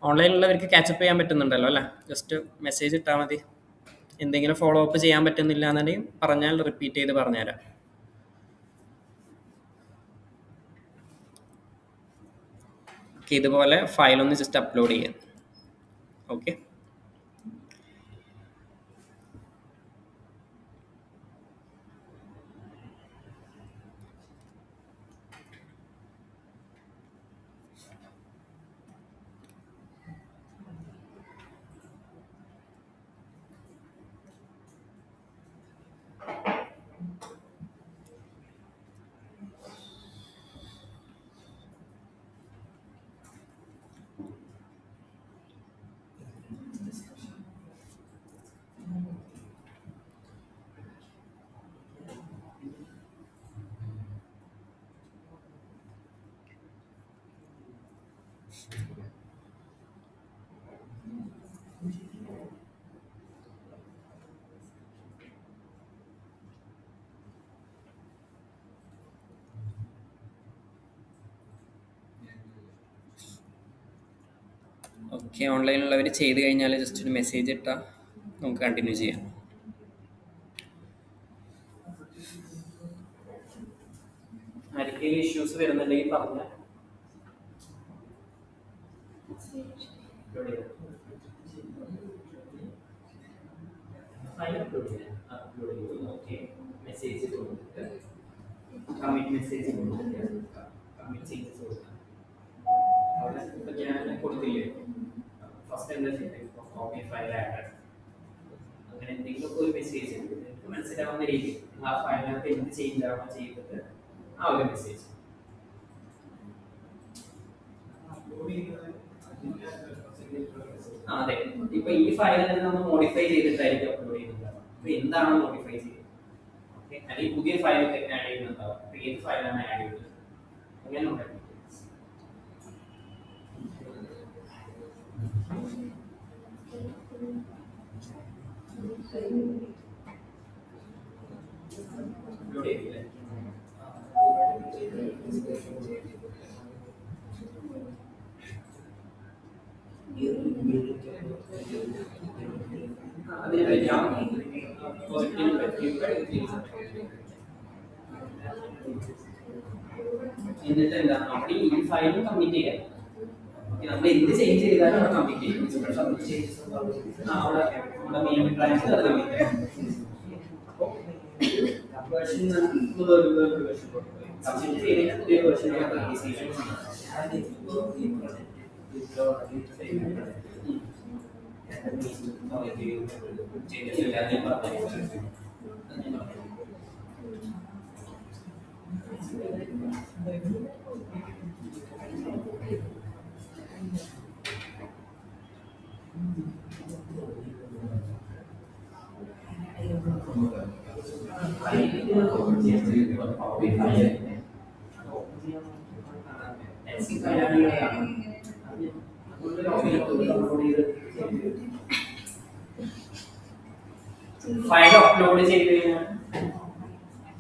ഓൺലൈനിലുള്ളവർക്ക് ക്യാച്ചപ്പ് ചെയ്യാൻ പറ്റുന്നുണ്ടല്ലോ അല്ലേ? ജസ്റ്റ് മെസ്സേജ് ഇട്ടാൽ മതി. എന്തെങ്കിലും ഫോളോ അപ്പ് ചെയ്യാൻ പറ്റുന്നില്ല എന്നുണ്ടെങ്കിൽ പറഞ്ഞാൽ റിപ്പീറ്റ് ചെയ്ത് പറഞ്ഞുതരാം. ഓക്കെ, ഇതുപോലെ ഫയലൊന്ന് ജസ്റ്റ് അപ്ലോഡ് ചെയ്യാം. Okay, okay. ഓൺലൈനിലുള്ളവർ ചെയ്ത് കഴിഞ്ഞാൽ ജസ്റ്റ് ഒരു മെസ്സേജ് ഇട്ടാൽ നമുക്ക് കണ്ടിന്യൂ ചെയ്യാം. ആർക്കെങ്കിലും ഇഷ്യൂസ് വരുന്നുണ്ടെങ്കിൽ പറഞ്ഞാൽ മെസ്സേജ് കൊടുത്തിട്ട് കമ്മിറ്റ് മെസ്സേജ് കൊടുത്തിട്ട് കമ്മിറ്റ് ചേഞ്ചസ് കൊടുക്കാം. അവിടെ ഇപ്പം ഞാൻ കൊടുത്തില്ലേ ഫസ്റ്റ് എന്താ ചെയ്യുന്നത്, കോപ്പി ഫയൽ ആഡ്, അങ്ങനെ എന്തെങ്കിലും ഒരു മെസ്സേജ് നിങ്ങൾക്ക് മനസ്സിലാവുന്ന രീതിയിൽ ആ ഫയലിനകത്ത് എന്ത് ചേഞ്ച് ആണോ ചെയ്തിട്ട് ആ ഒരു മെസ്സേജ്. അതെ, ഇപ്പൊ ഈ ഫയൽ തന്നെ നമ്മൾ മോഡിഫൈ ചെയ്തിട്ടായിരിക്കും അപ്ലോഡ് ചെയ്യുന്നുണ്ടാവും. അപ്പൊ എന്താണ് മോഡിഫൈ ചെയ്യുന്നത്, അല്ലെങ്കിൽ പുതിയ ഫയൽ ആഡ് ചെയ്യുന്നുണ്ടാവും. അപ്പൊ ഏത് ഫയലാണ് ആഡ് ചെയ്യുന്നത് അങ്ങനെ ഉണ്ടാവും. അപ്ലോഡ് ചെയ്തില്ലേ? അതിനെ പറ്റാം എന്നിട്ട് എന്താ അവിടെ ഈ ഫയലും കമ്മിറ്റ് ചെയ്യാം. നമ്മൾ എന്ത് ചേഞ്ച് ചെയ്താലും അവിടെ കമ്മിറ്റ് ചെയ്യും. അവിടെ നമ്മുടെ മെയിൻ ബ്രാഞ്ചിൽ അത് കമ്മിറ്റ് ചെയ്യാം. അപ്പോൾ വേർഷൻ വേർഷൻ സബ്മിറ്റ് ചെയ്തതിന് പുതിയ വേർഷൻ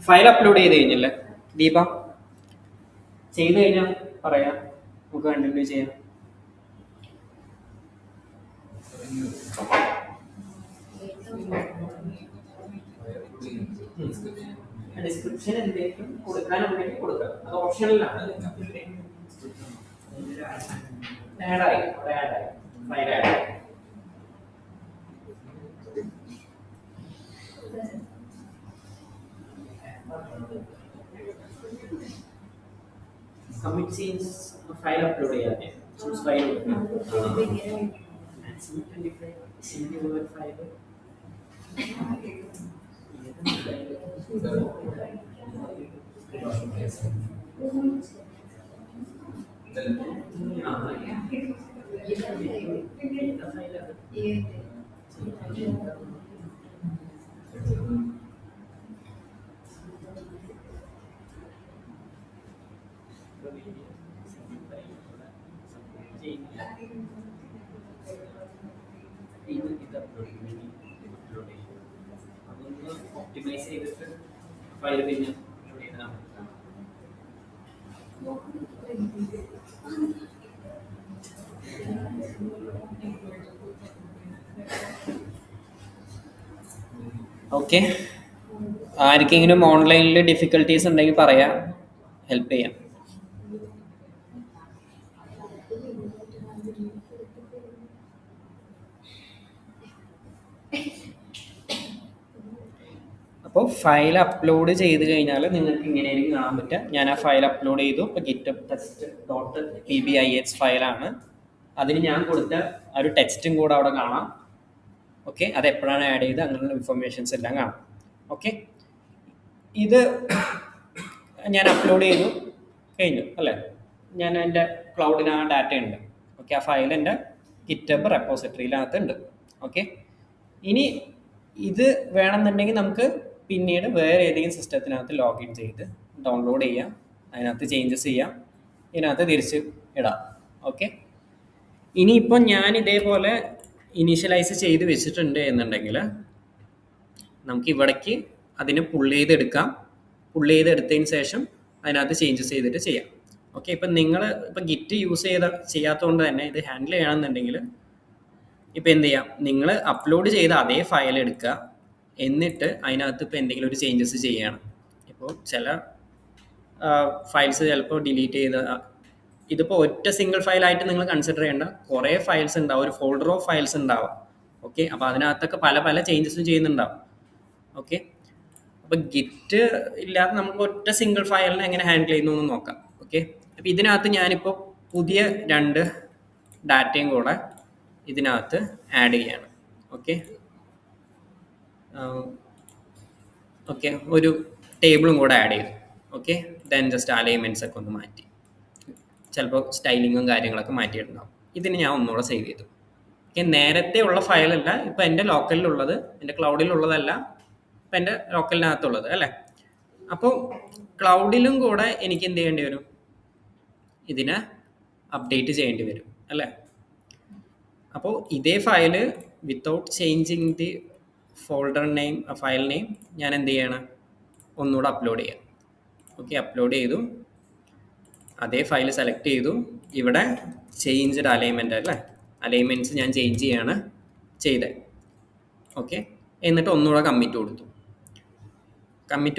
ഫയൽ അപ്ലോഡ് ചെയ്ത് കഴിഞ്ഞല്ലേ ദീപ? ചെയ്ത് കഴിഞ്ഞാൽ പറയാം, നമുക്ക് കണ്ടിന്യൂ ചെയ്യാം. ഡിസ്ക്രിപ്ഷൻ എന്തെങ്കിലും കൊടുക്കാനുണ്ടെങ്കിൽ കൊടുക്കാം, അത് ഓപ്ഷനിലാണ്. ആഡായി ഫയൽ ആഡായി. കമ്മിറ്റ് ചേഞ്ച് ഫയൽ അപ്ലോഡ് ചെയ്യാതെ ചൂസ് ഫയൽ ഫയൽ മിനിമൈസ് ചെയ്തിട്ട് ഫയൽ പിന്നെ upload ചെയ്തതാണ്. ഓക്കെ, ആർക്കെങ്കിലും ഓൺലൈനിൽ ഡിഫിക്കൽട്ടീസ് ഉണ്ടെങ്കിൽ പറയാം, ഹെൽപ്പ് ചെയ്യാം. അപ്പോൾ ഫയൽ അപ്ലോഡ് ചെയ്ത് കഴിഞ്ഞാൽ നിങ്ങൾക്ക് ഇങ്ങനെയായിരിക്കും കാണാൻ പറ്റുക. ഞാൻ ആ ഫയൽ അപ്ലോഡ് ചെയ്തു. ഇപ്പോൾ ഗിറ്റബ് ടെസ്റ്റ് ഡോട്ട് PBIH ഫയലാണ്. അതിന് ഞാൻ കൊടുത്ത ആ ഒരു ടെക്സ്റ്റും കൂടെ അവിടെ കാണാം. ഓക്കെ, അത് എപ്പോഴാണ് ആഡ് ചെയ്ത് അങ്ങനെയുള്ള ഇൻഫർമേഷൻസ് എല്ലാം കാണാം. ഓക്കെ, ഇത് ഞാൻ അപ്ലോഡ് ചെയ്തു കഴിഞ്ഞു അല്ലേ. ഞാൻ എൻ്റെ ക്ലൗഡിന് ആ ഡാറ്റ ഉണ്ട്. ഓക്കെ, ആ ഫയൽ എൻ്റെ ഗിറ്റബ് റെപ്പോസിറ്ററിയിലകത്ത് ഉണ്ട്. ഓക്കെ, ഇനി ഇത് വേണമെന്നുണ്ടെങ്കിൽ നമുക്ക് പിന്നീട് വേറെ ഏതെങ്കിലും സിസ്റ്റത്തിനകത്ത് ലോഗിൻ ചെയ്ത് ഡൗൺലോഡ് ചെയ്യാം, അതിനകത്ത് ചേഞ്ചസ് ചെയ്യാം, ഇതിനകത്ത് തിരിച്ച് ഇടാം. ഓക്കെ, ഇനിയിപ്പോൾ ഞാൻ ഇതേപോലെ ഇനീഷ്യലൈസ് ചെയ്ത് വെച്ചിട്ടുണ്ട് എന്നുണ്ടെങ്കിൽ നമുക്ക് ഇവിടേക്ക് അതിനെ പുള്ള് ചെയ്തെടുക്കാം. പുള്ള് ചെയ്തെടുത്തതിന് ശേഷം അതിനകത്ത് ചേഞ്ചസ് ചെയ്തിട്ട് ചെയ്യാം. ഓക്കെ, ഇപ്പം നിങ്ങൾ ഇപ്പം ഗിറ്റ് യൂസ് ചെയ്യാത്തതുകൊണ്ട് തന്നെ ഇത് ഹാൻഡിൽ ചെയ്യണമെന്നുണ്ടെങ്കിൽ ഇപ്പം എന്ത് ചെയ്യാം, നിങ്ങൾ അപ്ലോഡ് ചെയ്ത അതേ ഫയൽ എടുക്കുക, എന്നിട്ട് അതിനകത്ത് ഇപ്പോൾ എന്തെങ്കിലും ഒരു ചേഞ്ചസ് ചെയ്യണം. ഇപ്പോൾ ചില ഫയൽസ് ചിലപ്പോൾ ഡിലീറ്റ് ചെയ്ത്, ഇതിപ്പോൾ ഒറ്റ സിംഗിൾ ഫയലായിട്ട് നിങ്ങൾ കൺസിഡർ ചെയ്യേണ്ട, കുറേ ഫയൽസ് ഉണ്ടാവും, ഒരു ഫോൾഡർ ഓഫ് ഫയൽസ് ഉണ്ടാവും. ഓക്കെ, അപ്പോൾ അതിനകത്തൊക്കെ പല പല ചേഞ്ചസും ചെയ്യുന്നുണ്ടാവും. ഓക്കെ, അപ്പോൾ ഗിറ്റ് ഇല്ലാതെ നമുക്ക് ഒറ്റ സിംഗിൾ ഫയലിനെ എങ്ങനെ ഹാൻഡിൽ ചെയ്യുന്നു എന്ന് നോക്കാം. ഓക്കെ, അപ്പോൾ ഇതിനകത്ത് ഞാനിപ്പോൾ പുതിയ 2 ഡാറ്റയും കൂടെ ഇതിനകത്ത് ആഡ് ചെയ്യാണ്. ഓക്കെ, ഓക്കെ, ഒരു ടേബിളും കൂടെ ആഡ് ചെയ്തു. ഓക്കെ, ദെൻ ജസ്റ്റ് അലൈൻമെൻറ്റ്സ് ഒക്കെ ഒന്ന് മാറ്റി, ചിലപ്പോൾ സ്റ്റൈലിങ്ങും കാര്യങ്ങളൊക്കെ മാറ്റിയിട്ടുണ്ടാവും. ഇതിന് ഞാൻ ഒന്നുകൂടെ സേവ് ചെയ്തു. ഓക്കെ, നേരത്തെ ഉള്ള ഫയലല്ല, ഇപ്പോൾ എൻ്റെ ലോക്കലിലുള്ളത്, എൻ്റെ ക്ലൗഡിലുള്ളതല്ല, ഇപ്പം എൻ്റെ ലോക്കലിനകത്തുള്ളത് അല്ലേ. അപ്പോൾ ക്ലൗഡിലും കൂടെ എനിക്ക് എന്ത് ചെയ്യേണ്ടി വരും, ഇതിനെ അപ്ഡേറ്റ് ചെയ്യേണ്ടി വരും അല്ലേ. അപ്പോൾ ഇതേ file without changing the folder name, file name ഞാൻ എന്ത് ചെയ്യണം, ഒന്നുകൂടെ അപ്ലോഡ് ചെയ്യാം. ഓക്കെ, അപ്ലോഡ് ചെയ്തു, അതേ ഫയൽ സെലക്ട് ചെയ്തു, ഇവിടെ ചേഞ്ച്ഡ് അലൈൻമെൻറ്റ് അല്ലേ, അലൈൻമെൻറ്റ്സ് ഞാൻ ചേഞ്ച് ചെയ്യാണ് ചെയ്തത്. ഓക്കെ, എന്നിട്ട് ഒന്നുകൂടെ കമ്മിറ്റ്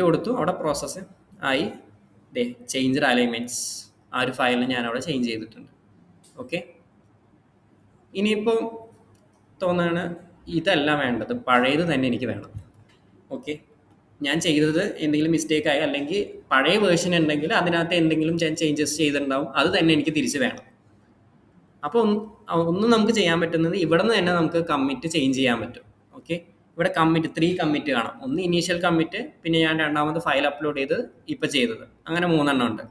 കൊടുത്തു, അവിടെ പ്രോസസ്സ് ആയി. ചേഞ്ച്ഡ് അലൈൻമെൻറ്റ്സ് ആ ഒരു ഫയലിൽ ഞാൻ അവിടെ ചേഞ്ച് ചെയ്തിട്ടുണ്ട്. ഓക്കെ, ഇനിയിപ്പോൾ തോന്നുകയാണ് ഇതല്ല വേണ്ടത്, പഴയത് തന്നെ എനിക്ക് വേണം. ഓക്കെ, ഞാൻ ചെയ്തത് എന്തെങ്കിലും മിസ്റ്റേക്ക് ആയി, അല്ലെങ്കിൽ പഴയ വേർഷൻ ഉണ്ടെങ്കിൽ അതിനകത്ത് എന്തെങ്കിലും ഞാൻ ചേഞ്ചസ് ചെയ്തിട്ടുണ്ടാവും, അത് തന്നെ എനിക്ക് തിരിച്ച് വേണം. അപ്പോൾ ഒന്നും നമുക്ക് ചെയ്യാൻ പറ്റുന്നത് ഇവിടെ നിന്ന് തന്നെ നമുക്ക് കമ്മിറ്റ് ചേഞ്ച് ചെയ്യാൻ പറ്റും. ഓക്കെ, ഇവിടെ കമ്മിറ്റ് 3 കമ്മിറ്റ് കാണാം. ഒന്ന് ഇനീഷ്യൽ കമ്മിറ്റ്, പിന്നെ ഞാൻ രണ്ടാമത് ഫയൽ അപ്ലോഡ് ചെയ്ത് ഇപ്പോൾ ചെയ്തത്, അങ്ങനെ 3 എണ്ണം ഉണ്ട്.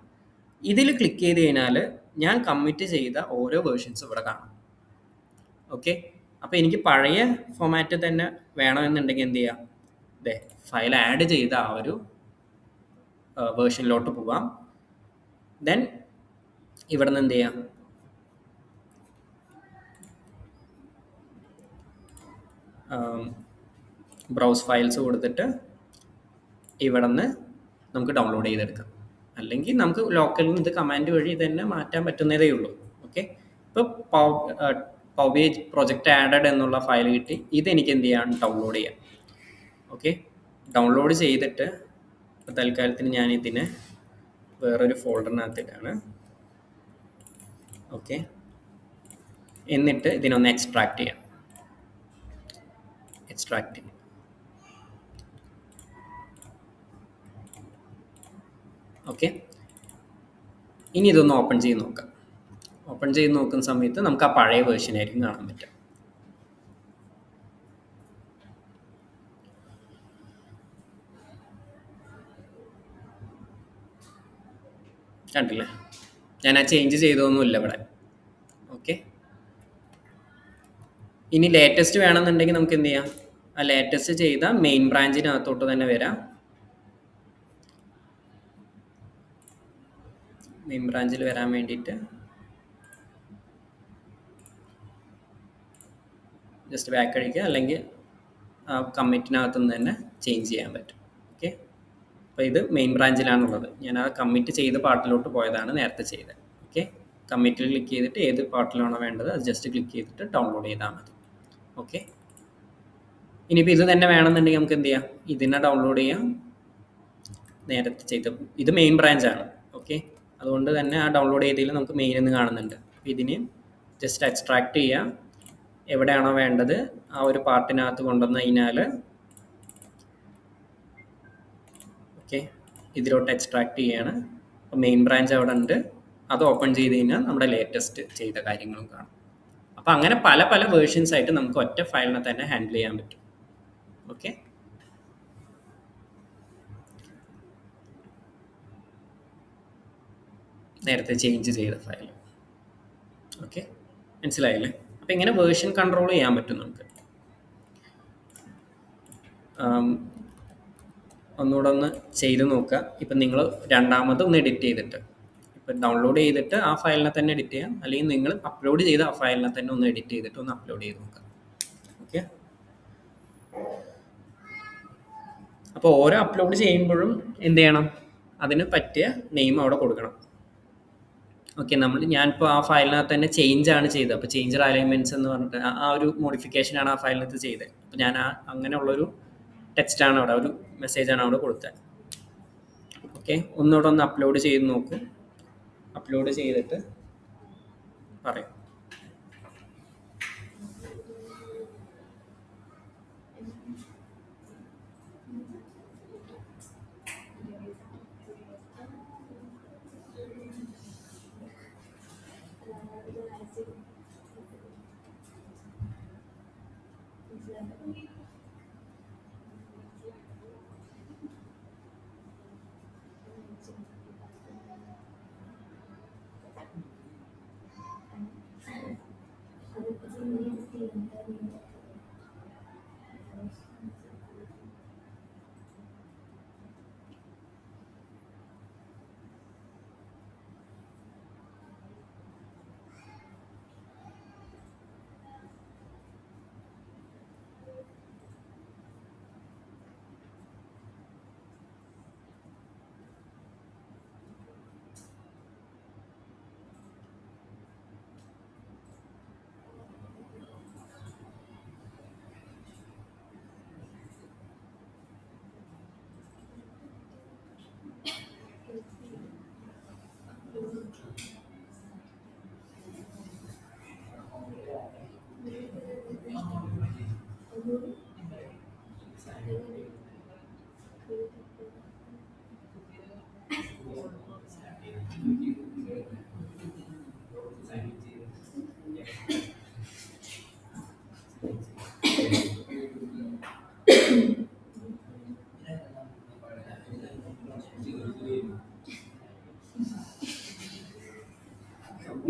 ഇതിൽ ക്ലിക്ക് ചെയ്ത് കഴിഞ്ഞാൽ ഞാൻ കമ്മിറ്റ് ചെയ്ത ഓരോ വേർഷൻസും ഇവിടെ കാണാം. ഓക്കെ, അപ്പോൾ എനിക്ക് പഴയ ഫോമാറ്റ് തന്നെ വേണമെന്നുണ്ടെങ്കിൽ എന്ത് ചെയ്യാം, ഫയൽ ആഡ് ചെയ്ത ആ ഒരു വേർഷനിലോട്ട് പോവാം. ദെൻ ഇവിടെ നിന്ന് എന്ത് ചെയ്യാം, ബ്രൗസ് ഫയൽസ് കൊടുത്തിട്ട് ഇവിടെ നിന്ന് നമുക്ക് ഡൗൺലോഡ് ചെയ്തെടുക്കാം. അല്ലെങ്കിൽ നമുക്ക് ലോക്കലിൽ നിന്ന് ഇത് കമാൻഡ് വഴി തന്നെ മാറ്റാൻ പറ്റുന്നതേ ഉള്ളൂ. ഓക്കെ, ഇപ്പോൾ പവേജ് പ്രൊജക്റ്റ് ആഡഡ് എന്നുള്ള ഫയൽ കിട്ടി, ഇതെനിക്ക് എന്ത് ചെയ്യാം, ഡൗൺലോഡ് ചെയ്യാം. ഓക്കെ, ഡൗൺലോഡ് ചെയ്തിട്ട് ഇപ്പോൾ തൽക്കാലത്തിന് ഞാൻ ഇതിനെ വേറൊരു ഫോൾഡറിനകത്തിട്ടാണ്. ഓക്കെ, എന്നിട്ട് ഇതിനൊന്ന് എക്സ്ട്രാക്ട് ചെയ്യാം. ഓക്കെ, ഇനി ഇതൊന്ന് ഓപ്പൺ ചെയ്ത് നോക്കാം. ഓപ്പൺ ചെയ്ത് നോക്കുന്ന സമയത്ത് നമുക്ക് ആ പഴയ വേർഷൻ ആയിരിക്കും കാണാൻ പറ്റുക. കണ്ടില്ലേ, ഞാൻ ആ ചേഞ്ച് ചെയ്തതൊന്നുമില്ല ഇവിടെ. ഓക്കെ, ഇനി ലേറ്റസ്റ്റ് വേണമെന്നുണ്ടെങ്കിൽ നമുക്ക് എന്ത് ചെയ്യാം, ആ ലേറ്റസ്റ്റ് ചെയ്ത മെയിൻ ബ്രാഞ്ചിനകത്തോട്ട് തന്നെ വരാം. മെയിൻ ബ്രാഞ്ചിൽ വരാൻ വേണ്ടിയിട്ട് ജസ്റ്റ് ബാക്ക് അടിക്കുക, അല്ലെങ്കിൽ ആ കമ്മിറ്റിനകത്തു നിന്ന് തന്നെ ചേഞ്ച് ചെയ്യാൻ പറ്റും. അപ്പോൾ ഇത് മെയിൻ ബ്രാഞ്ചിലാണുള്ളത്. ഞാൻ ആ കമ്മിറ്റ് ചെയ്ത പാർട്ടിലോട്ട് പോയതാണ് നേരത്തെ ചെയ്തത്. ഓക്കെ, കമ്മിറ്റിൽ ക്ലിക്ക് ചെയ്തിട്ട് ഏത് പാർട്ടിലാണോ വേണ്ടത് അത് ജസ്റ്റ് ക്ലിക്ക് ചെയ്തിട്ട് ഡൗൺലോഡ് ചെയ്താൽ മതി. ഓക്കെ, ഇനിയിപ്പോൾ ഇത് തന്നെ വേണമെന്നുണ്ടെങ്കിൽ നമുക്ക് എന്ത് ചെയ്യാം, ഇതിനെ ഡൗൺലോഡ് ചെയ്യാം. നേരത്തെ ചെയ്ത ഇത് മെയിൻ ബ്രാഞ്ചാണ്. ഓക്കെ, അതുകൊണ്ട് തന്നെ ആ ഡൗൺലോഡ് ചെയ്തതിൽ നമുക്ക് മെയിൻ എന്ന് കാണുന്നുണ്ട്. അപ്പോൾ ഇതിന് ജസ്റ്റ് എക്സ്ട്രാക്ട് ചെയ്യാം. എവിടെയാണോ വേണ്ടത് ആ ഒരു പാർട്ടിനകത്ത് കൊണ്ടുവന്ന് കഴിഞ്ഞാൽ ഓക്കെ ഇതിലോട്ട് എക്സ്ട്രാക്ട് ചെയ്യാണ്. അപ്പോൾ മെയിൻ ബ്രാഞ്ച് അവിടെ ഉണ്ട്. അത് ഓപ്പൺ ചെയ്ത് കഴിഞ്ഞാൽ നമ്മുടെ ലേറ്റസ്റ്റ് ചെയ്ത കാര്യങ്ങളും കാണും. അപ്പോൾ അങ്ങനെ പല പല വേർഷൻസ് ആയിട്ട് നമുക്ക് ഒറ്റ ഫയലിനെ തന്നെ ഹാൻഡിൽ ചെയ്യാൻ പറ്റും. ഓക്കെ, നേരത്തെ ചേഞ്ച് ചെയ്ത ഫയൽ. ഓക്കെ, മനസ്സിലായില്ലേ? അപ്പോൾ ഇങ്ങനെ വേർഷൻ കൺട്രോൾ ചെയ്യാൻ പറ്റും നമുക്ക്. ഒന്നുകൂടെ ഒന്ന് ചെയ്ത് നോക്കുക. ഇപ്പം നിങ്ങൾ രണ്ടാമത് ഒന്ന് എഡിറ്റ് ചെയ്തിട്ട് ഇപ്പം ഡൗൺലോഡ് ചെയ്തിട്ട് ആ ഫയലിനെ തന്നെ എഡിറ്റ് ചെയ്യാം, അല്ലെങ്കിൽ നിങ്ങൾ അപ്ലോഡ് ചെയ്ത് ആ ഫയലിനെ തന്നെ ഒന്ന് എഡിറ്റ് ചെയ്തിട്ട് ഒന്ന് അപ്ലോഡ് ചെയ്ത് നോക്കാം. ഓക്കെ, അപ്പോൾ ഓരോ അപ്ലോഡ് ചെയ്യുമ്പോഴും എന്ത് ചെയ്യണം, അതിന് പറ്റിയ നെയിം അവിടെ കൊടുക്കണം. ഓക്കെ, ഞാനിപ്പോൾ ആ ഫയലിനകത്ത് തന്നെ ചേഞ്ച് ആണ് ചെയ്തത്. അപ്പോൾ ചേഞ്ച് അലൈൻമെൻറ്റ്സ് എന്ന് പറഞ്ഞിട്ട് ആ ഒരു മോഡിഫിക്കേഷനാണ് ആ ഫയലിനകത്ത് ചെയ്തത്. അപ്പോൾ ഞാൻ അങ്ങനെയുള്ളൊരു ടെക്സ്റ്റാണ് അവിടെ, ഒരു മെസ്സേജാണ് അവിടെ കൊടുത്തത്. ഓക്കെ, ഒന്നുകൂടെ ഒന്ന് അപ്ലോഡ് ചെയ്ത് നോക്കൂ. അപ്ലോഡ് ചെയ്തിട്ട് പറയും.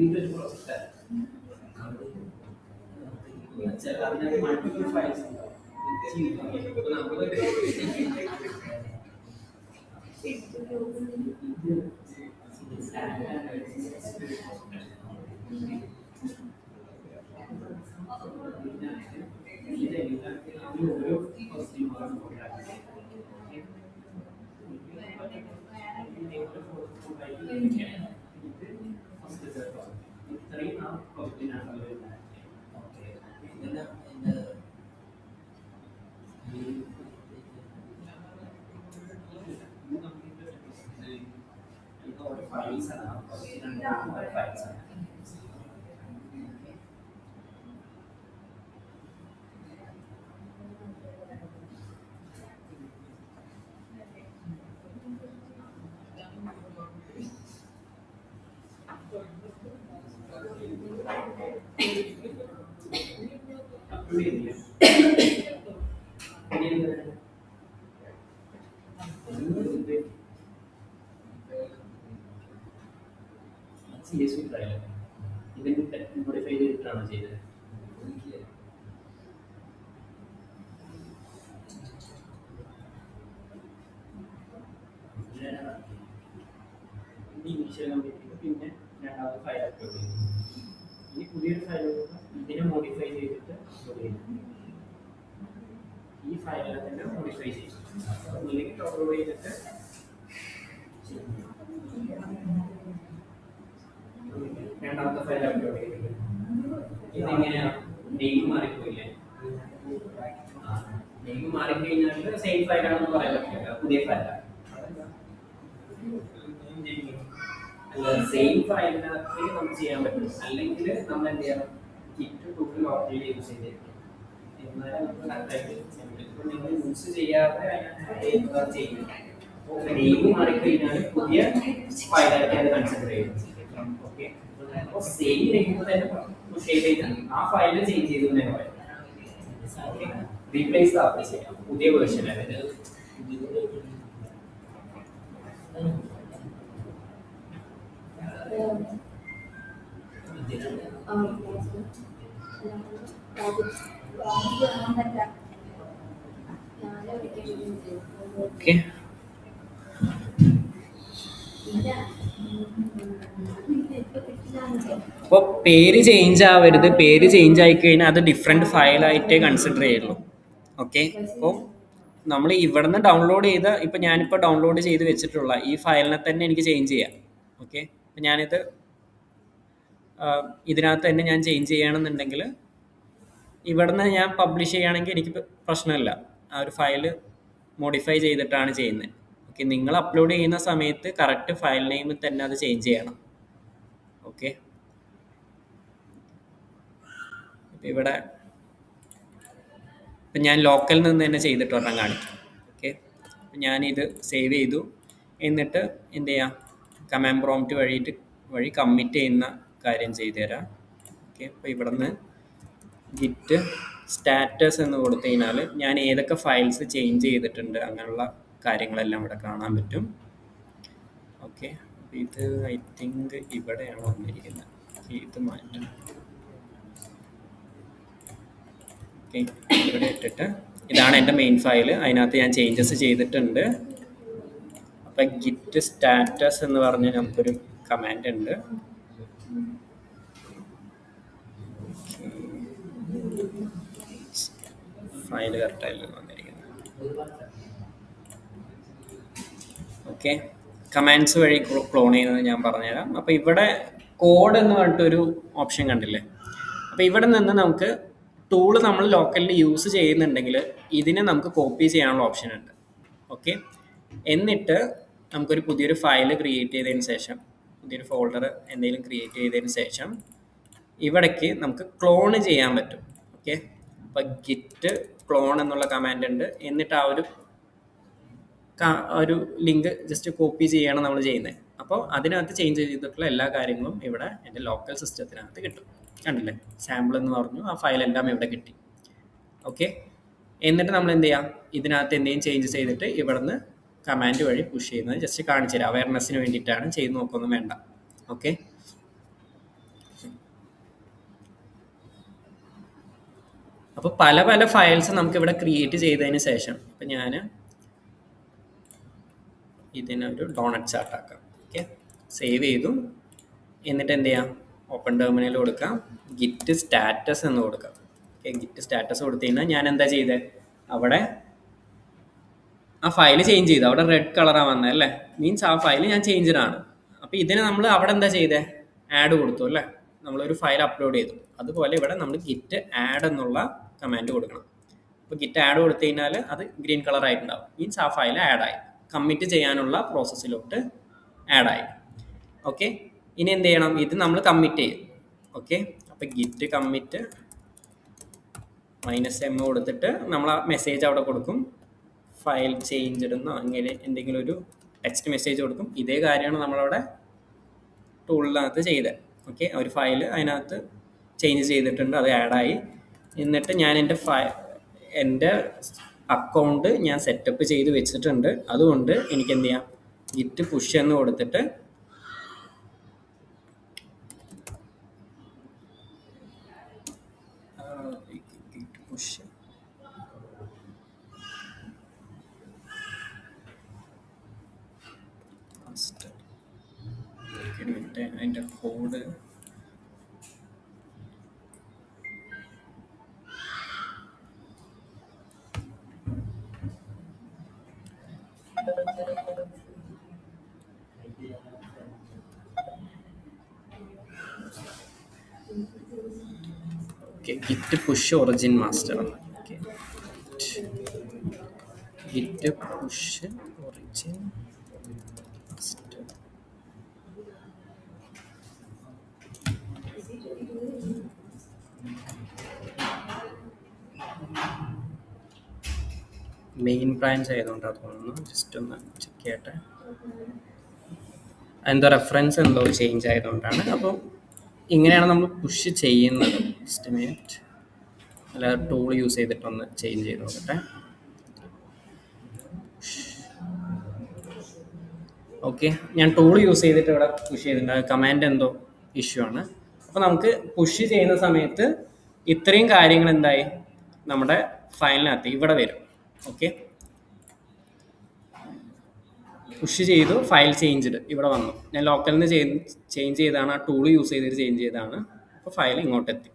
ഇതൊരു പ്രോസസ്സാണ്. അതിനകത്ത് മൾട്ടിപ്പിൾ ഫയൽസ് ഉണ്ടാവും. അപ്പോൾ നമ്മൾ ഇത്രയും ആ ക്വസ്റ്റിനാണ് വരുന്നത്. ഓക്കെ, ഇതെല്ലാം ഓരോ ഫയൽസാണ്. ഓരോ ഫയൽസാണ്. CSV ഫയൽ ഇതിന്റെ മോഡിഫൈ ചെയ്തിട്ടാണ് ചെയ്തത്. ഇനീഷ്യൽ കംപ്ലീറ്റ് പിന്നെ രണ്ടാമത് ഫയൽ അപ്ലോഡ് ചെയ്തു. ഇനി പുതിയൊരു ഫയൽ ഇതിനെ മോഡിഫൈ ചെയ്തിട്ട് അപ്ലോഡ് ചെയ്യുന്നു. ഈ ഫയലിനെ തന്നെ മോഡിഫൈ ചെയ്യും. ഒന്നില്ലെങ്കിൽ ഡൗൺലോഡ് ചെയ്തിട്ട് രണ്ടാമത്തെ ഫയൽ അപ്ലോഡ് ചെയ്തിട്ട് ഇതെങ്ങനെയാ നെയിം മാറിപ്പോയില്ലേ? നെയിം മാറിക്കഴിഞ്ഞാൽ സെയിം ഫയലാണെന്ന് പറയാൻ പറ്റില്ല, പുതിയ ഫയലാണ്. അല്ല, സെയിം ഫയലിനകത്ത് നമുക്ക് ചെയ്യാൻ പറ്റും. അല്ലെങ്കിൽ നമ്മൾ എന്ത് ചെയ്യണം, ഗിറ്റ് ടൂൾ ലോക്കൽ യൂസ് ചെയ്തിരിക്കും. എന്നാലും നമുക്ക് കറക്റ്റായിട്ട് ചെയ്യാൻ പറ്റും. ഇപ്പോൾ നിങ്ങൾ യൂസ് ചെയ്യാതെ ചെയ്യുന്നത് നെയിം മാറിക്കഴിഞ്ഞാൽ പുതിയ ഫയലായിട്ട് അത് കൺസിഡർ ചെയ്യും. ഓക്കെ, അപ്പോൾ സെയിം നെയിം തന്നെ പുഷ് ചെയ്തിട്ട് ആ ഫയൽ ചേഞ്ച് ചെയ്തു തന്നെ പറയാം. റീപ്ലേസ് ആപ്പ് ചെയ്യാം, പുതിയ വേർഷൻ അതായത് ഓക്കെ. അപ്പോൾ പേര് ചേഞ്ച് ആവരുത്. പേര് ചേഞ്ച് ആയി കഴിഞ്ഞാൽ അത് ഡിഫറെൻറ്റ് ഫയലായിട്ടേ കൺസിഡർ ചെയ്യുള്ളൂ. ഓക്കെ, അപ്പോൾ നമ്മൾ ഇവിടുന്ന് ഡൗൺലോഡ് ചെയ്ത, ഇപ്പം ഞാനിപ്പോൾ ഡൗൺലോഡ് ചെയ്ത് വെച്ചിട്ടുള്ള ഈ ഫയലിനെ തന്നെ എനിക്ക് ചേഞ്ച് ചെയ്യാം. ഓക്കെ, അപ്പം ഞാനിത് ഇതിനകത്ത് തന്നെ ഞാൻ ചേഞ്ച് ചെയ്യണമെന്നുണ്ടെങ്കിൽ ഇവിടുന്ന് ഞാൻ പബ്ലിഷ് ചെയ്യുകയാണെങ്കിൽ എനിക്ക് പ്രശ്നമില്ല. ആ ഒരു ഫയൽ മോഡിഫൈ ചെയ്തിട്ടാണ് ചെയ്യുന്നത്. ഓക്കെ, നിങ്ങൾ അപ്ലോഡ് ചെയ്യുന്ന സമയത്ത് കറക്റ്റ് ഫയൽ നെയിമിൽ തന്നെ അത് ചേഞ്ച് ചെയ്യണം. ഓക്കെ, ഇപ്പം ഇവിടെ ഇപ്പം ഞാൻ ലോക്കൽ നിന്ന് തന്നെ ചെയ്തിട്ട് ഒരെണ്ണം കാണിക്കാം. ഓക്കെ, ഞാനിത് സേവ് ചെയ്തു. എന്നിട്ട് എന്ത് ചെയ്യാം, കമാൻഡ് പ്രോംപ്റ്റ് വഴി കമ്മിറ്റ് ചെയ്യുന്ന കാര്യം ചെയ്തു തരാം. ഓക്കെ, അപ്പോൾ ഇവിടെ നിന്ന് ഗിറ്റ് സ്റ്റാറ്റസ് എന്ന് കൊടുത്തു കഴിഞ്ഞാൽ ഞാൻ ഏതൊക്കെ ഫയൽസ് ചേഞ്ച് ചെയ്തിട്ടുണ്ട് അങ്ങനെയുള്ള കാര്യങ്ങളെല്ലാം ഇവിടെ കാണാൻ പറ്റും. ഓക്കെ, അപ്പോൾ ഇത് ഐ തിങ്ക് ഇവിടെയാണ് വന്നിരിക്കുന്നത്. ഇത് മാറ്റണം. ഓക്കെ, ഇവിടെ ഇട്ടിട്ട് ഇതാണ് എൻ്റെ മെയിൻ ഫയൽ. അതിനകത്ത് ഞാൻ ചേഞ്ചസ് ചെയ്തിട്ടുണ്ട്. അപ്പം ഗിറ്റ് സ്റ്റാറ്റസ് എന്ന് പറഞ്ഞ് നമുക്കൊരു കമാൻഡ് ഉണ്ട്. ഫയൽ കറക്റ്റായിട്ട് വന്നിരിക്കുന്നത്. ഓക്കെ, കമാൻഡ്സ് വഴി ക്ലോൺ ചെയ്യുന്നത് ഞാൻ പറഞ്ഞുതരാം. അപ്പോൾ ഇവിടെ കോഡ് എന്ന് പറഞ്ഞിട്ടൊരു ഓപ്ഷൻ കണ്ടില്ലേ? അപ്പോൾ ഇവിടെ നിന്ന് നമുക്ക് ടൂള് നമ്മൾ ലോക്കലിൽ യൂസ് ചെയ്യുന്നുണ്ടെങ്കിൽ ഇതിനെ നമുക്ക് കോപ്പി ചെയ്യാനുള്ള ഓപ്ഷൻ ഉണ്ട്. ഓക്കെ, എന്നിട്ട് നമുക്കൊരു പുതിയൊരു ഫയൽ ക്രിയേറ്റ് ചെയ്തതിന് ശേഷം, പുതിയൊരു ഫോൾഡർ എന്തെങ്കിലും ക്രിയേറ്റ് ചെയ്തതിന് ശേഷം ഇവിടേക്ക് നമുക്ക് ക്ലോൺ ചെയ്യാൻ പറ്റും. ഓക്കെ, അപ്പോൾ ഗിറ്റ് ക്ലോൺ എന്നുള്ള കമാൻഡ് ഉണ്ട്. എന്നിട്ട് ആ ഒരു ലിങ്ക് ജസ്റ്റ് കോപ്പി ചെയ്യണം നമ്മൾ ചെയ്യുന്നത്. അപ്പോൾ അതിനകത്ത് ചേഞ്ച് ചെയ്തിട്ടുള്ള എല്ലാ കാര്യങ്ങളും ഇവിടെ എൻ്റെ ലോക്കൽ സിസ്റ്റത്തിനകത്ത് കിട്ടും. കണ്ടില്ലേ, സാമ്പിൾ എന്ന് പറഞ്ഞു, ആ ഫയലെല്ലാം ഇവിടെ കിട്ടി. ഓക്കെ, എന്നിട്ട് നമ്മൾ എന്ത് ചെയ്യാം, ഇതിനകത്ത് എന്തെങ്കിലും ചേഞ്ചസ് ചെയ്തിട്ട് ഇവിടുന്ന് കമാൻഡ് വഴി പുഷ് ചെയ്യുന്നത് ജസ്റ്റ് കാണിച്ചു തരാം. അവയർനെസ്സിന് വേണ്ടിയിട്ടാണ്, ചെയ്ത് നോക്കൊന്നും വേണ്ട. ഓക്കെ, അപ്പോൾ പല പല ഫയൽസ് നമുക്ക് ഇവിടെ ക്രിയേറ്റ് ചെയ്തതിന് ശേഷം ഇപ്പം ഞാൻ ഇതിനൊരു ഡോണറ്റ് ചാർട്ട് ആക്കാം. ഓക്കെ, സേവ് ചെയ്തു. എന്നിട്ട് എന്ത് ചെയ്യാം, ഓപ്പൺ ടെർമിനൽ കൊടുക്കാം, ഗിറ്റ് സ്റ്റാറ്റസ് എന്ന് കൊടുക്കാം. ഓക്കെ, ഗിറ്റ് സ്റ്റാറ്റസ് കൊടുത്തു കഴിഞ്ഞാൽ ഞാൻ എന്താ ചെയ്തത്, അവിടെ ആ ഫയൽ ചേഞ്ച് ചെയ്തു. അവിടെ റെഡ് കളറാണ് വന്നത് അല്ലേ, മീൻസ് ആ ഫയൽ ഞാൻ ചേഞ്ചഡാണ്. അപ്പോൾ ഇതിന് നമ്മൾ അവിടെ എന്താ ചെയ്തത്, ആഡ് കൊടുത്തു അല്ലേ, നമ്മളൊരു ഫയൽ അപ്ലോഡ് ചെയ്തു. അതുപോലെ ഇവിടെ നമ്മൾ ഗിറ്റ് ആഡ് എന്നുള്ള കമാൻഡ് കൊടുക്കണം. അപ്പോൾ ഗിറ്റ് ആഡ് കൊടുത്തു കഴിഞ്ഞാൽ അത് ഗ്രീൻ കളർ ആയിട്ടുണ്ടാവും, മീൻസ് ആ ഫയൽ ആഡായി, കമ്മിറ്റ് ചെയ്യാനുള്ള പ്രോസസ്സിലോട്ട് ആഡായി. ഓക്കെ, ഇനി എന്ത് ചെയ്യണം, ഇത് നമ്മൾ കമ്മിറ്റ് ചെയ്യും. ഓക്കെ, അപ്പോൾ ഗിറ്റ് കമ്മിറ്റ് -m കൊടുത്തിട്ട് നമ്മൾ ആ മെസ്സേജ് അവിടെ കൊടുക്കും, ഫയൽ ചേഞ്ച് ഇടുന്നോ അങ്ങനെ എന്തെങ്കിലും ഒരു ടെക്സ്റ്റ് മെസ്സേജ് കൊടുക്കും. ഇതേ കാര്യമാണ് നമ്മളവിടെ ടൂളിനകത്ത് ചെയ്തത്. ഓക്കെ, ഒരു ഫയൽ അതിനകത്ത് ചേഞ്ച് ചെയ്തിട്ടുണ്ട്, അത് ആഡായി. എന്നിട്ട് ഞാൻ എൻ്റെ അക്കൗണ്ട് ഞാൻ സെറ്റപ്പ് ചെയ്ത് വെച്ചിട്ടുണ്ട്. അതുകൊണ്ട് എനിക്ക് എന്ത് ചെയ്യാം, ഗിറ്റ് പുഷ് എന്ന് കൊടുത്തിട്ട് ഗിറ്റ് പുഷ് അതിൻ്റെ code okay, git push origin master. Okay, git push origin master. Main branch ആയതുകൊണ്ടാണ് തോന്നുന്നു. ജസ്റ്റ് ഒന്ന് ചെക്ക് ചെയ്യട്ടെ. എന്തോ റെഫറൻസ് എന്തോ ചേഞ്ച് ആയതുകൊണ്ടാണ്. അപ്പോൾ ഇങ്ങനെയാണ് നമ്മൾ പുഷ് ചെയ്യുന്നത്. ജസ്റ്റ് മിനിറ്റ്, അല്ല ടൂൾ യൂസ് ചെയ്തിട്ടൊന്ന് ചേഞ്ച് ചെയ്ത് നോക്കട്ടെ. ഓക്കെ, ഞാൻ ടൂൾ യൂസ് ചെയ്തിട്ട് ഇവിടെ പുഷ് ചെയ്തിട്ടുണ്ട്. കമാൻഡ് എന്തോ ഇഷ്യൂ ആണ്. അപ്പോൾ നമുക്ക് പുഷ് ചെയ്യുന്ന സമയത്ത് ഇത്രയും കാര്യങ്ങൾ എന്തായി നമ്മുടെ ഫയലിനകത്ത് ഇവിടെ വരും. ഓക്കെ, പുഷ് ചെയ്തു, ഫയൽ ചേഞ്ച്ഡ് ഇവിടെ വന്നു. ഞാൻ ലോക്കലിൽ നിന്ന് ചേഞ്ച് ചെയ്താണ്, ആ ടൂൾ യൂസ് ചെയ്തിട്ട് ചേഞ്ച് ചെയ്താണ്. അപ്പോൾ ഫയൽ ഇങ്ങോട്ടെത്തി.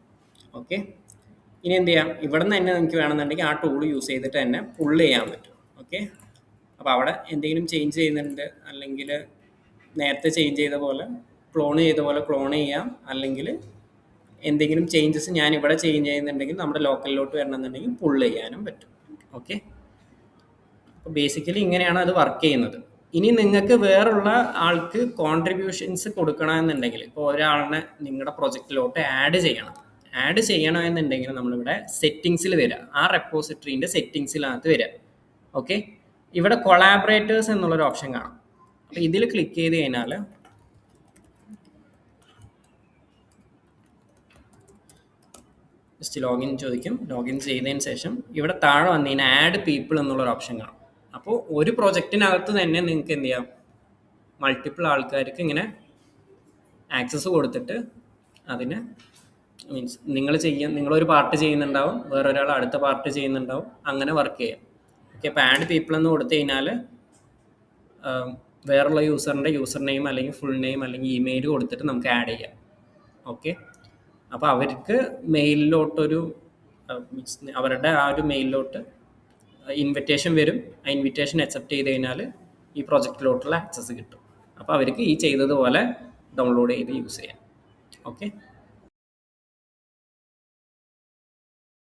ഓക്കെ, ഇനി എന്ത് ചെയ്യാം, ഇവിടെ നിന്ന് തന്നെ നമുക്ക് വേണമെന്നുണ്ടെങ്കിൽ ആ ടൂൾ യൂസ് ചെയ്തിട്ട് തന്നെ പുള്ള് ചെയ്യാൻ പറ്റും. ഓക്കെ, അപ്പോൾ അവിടെ എന്തെങ്കിലും ചേഞ്ച് ചെയ്യുന്നുണ്ട്, അല്ലെങ്കിൽ നേരത്തെ ചേഞ്ച് ചെയ്ത പോലെ ക്ലോൺ ചെയ്ത പോലെ ക്ലോൺ ചെയ്യാം, അല്ലെങ്കിൽ എന്തെങ്കിലും ചേഞ്ചസ് ഞാൻ ഇവിടെ ചേഞ്ച് ചെയ്യുന്നുണ്ടെങ്കിൽ നമ്മുടെ ലോക്കലിലോട്ട് വരണമെന്നുണ്ടെങ്കിൽ പുള്ള് ചെയ്യാനും പറ്റും. ഓക്കെ, അപ്പോൾ ബേസിക്കലി ഇങ്ങനെയാണ് അത് വർക്ക് ചെയ്യുന്നത്. ഇനി നിങ്ങൾക്ക് വേറുള്ള ആൾക്ക് കോൺട്രിബ്യൂഷൻസ് കൊടുക്കണമെന്നുണ്ടെങ്കിൽ, ഇപ്പോൾ ഒരാളിനെ നിങ്ങളുടെ പ്രൊജക്റ്റിലോട്ട് ആഡ് ചെയ്യണമെന്നുണ്ടെങ്കിൽ നമ്മളിവിടെ സെറ്റിങ്സിൽ വരിക, ആ റെപ്പോസിറ്ററീൻ്റെ സെറ്റിങ്സിനകത്ത് വരിക. ഓക്കെ, ഇവിടെ കൊളാബറേറ്റേഴ്സ് എന്നുള്ളൊരു ഓപ്ഷൻ കാണാം. അപ്പോൾ ഇതിൽ ക്ലിക്ക് ചെയ്ത് കഴിഞ്ഞാൽ ജസ്റ്റ് ലോഗിൻ ചോദിക്കും. ലോഗിൻ ചെയ്തതിന് ശേഷം ഇവിടെ താഴെ വന്നതിന് ആഡ് പീപ്പിൾ എന്നുള്ളൊരു ഓപ്ഷൻ കാണാം. അപ്പോൾ ഒരു പ്രൊജക്റ്റിനകത്ത് തന്നെ നിങ്ങൾക്ക് എന്ത് ചെയ്യാം, മൾട്ടിപ്പിൾ ആൾക്കാർക്ക് ഇങ്ങനെ ആക്സസ് കൊടുത്തിട്ട് അതിന് മീൻസ് നിങ്ങളൊരു പാർട്ട് ചെയ്യുന്നുണ്ടാവും, വേറൊരാൾ അടുത്ത പാർട്ട് ചെയ്യുന്നുണ്ടാവും, അങ്ങനെ വർക്ക് ചെയ്യാം. ഓക്കെ, അപ്പോൾ ആഡ് പീപ്പിൾ എന്ന് കൊടുത്തു കഴിഞ്ഞാൽ വേറുള്ള യൂസറിൻ്റെ യൂസർ നെയിം അല്ലെങ്കിൽ ഫുൾ നെയിം അല്ലെങ്കിൽ ഇമെയിൽ കൊടുത്തിട്ട് നമുക്ക് ആഡ് ചെയ്യാം. ഓക്കെ, അപ്പോൾ അവർക്ക് മെയിലിലോട്ടൊരു അവരുടെ ആ ഒരു മെയിലിലോട്ട് ഇൻവിറ്റേഷൻ വരും. ആ ഇൻവിറ്റേഷൻ അക്സെപ്റ്റ് ചെയ്ത് കഴിഞ്ഞാൽ ഈ പ്രൊജക്റ്റിലോട്ടുള്ള ആക്സസ് കിട്ടും. അപ്പോൾ അവർക്ക് ഈ ചെയ്തതുപോലെ ഡൗൺലോഡ് ചെയ്ത് യൂസ് ചെയ്യാം. ഓക്കെ.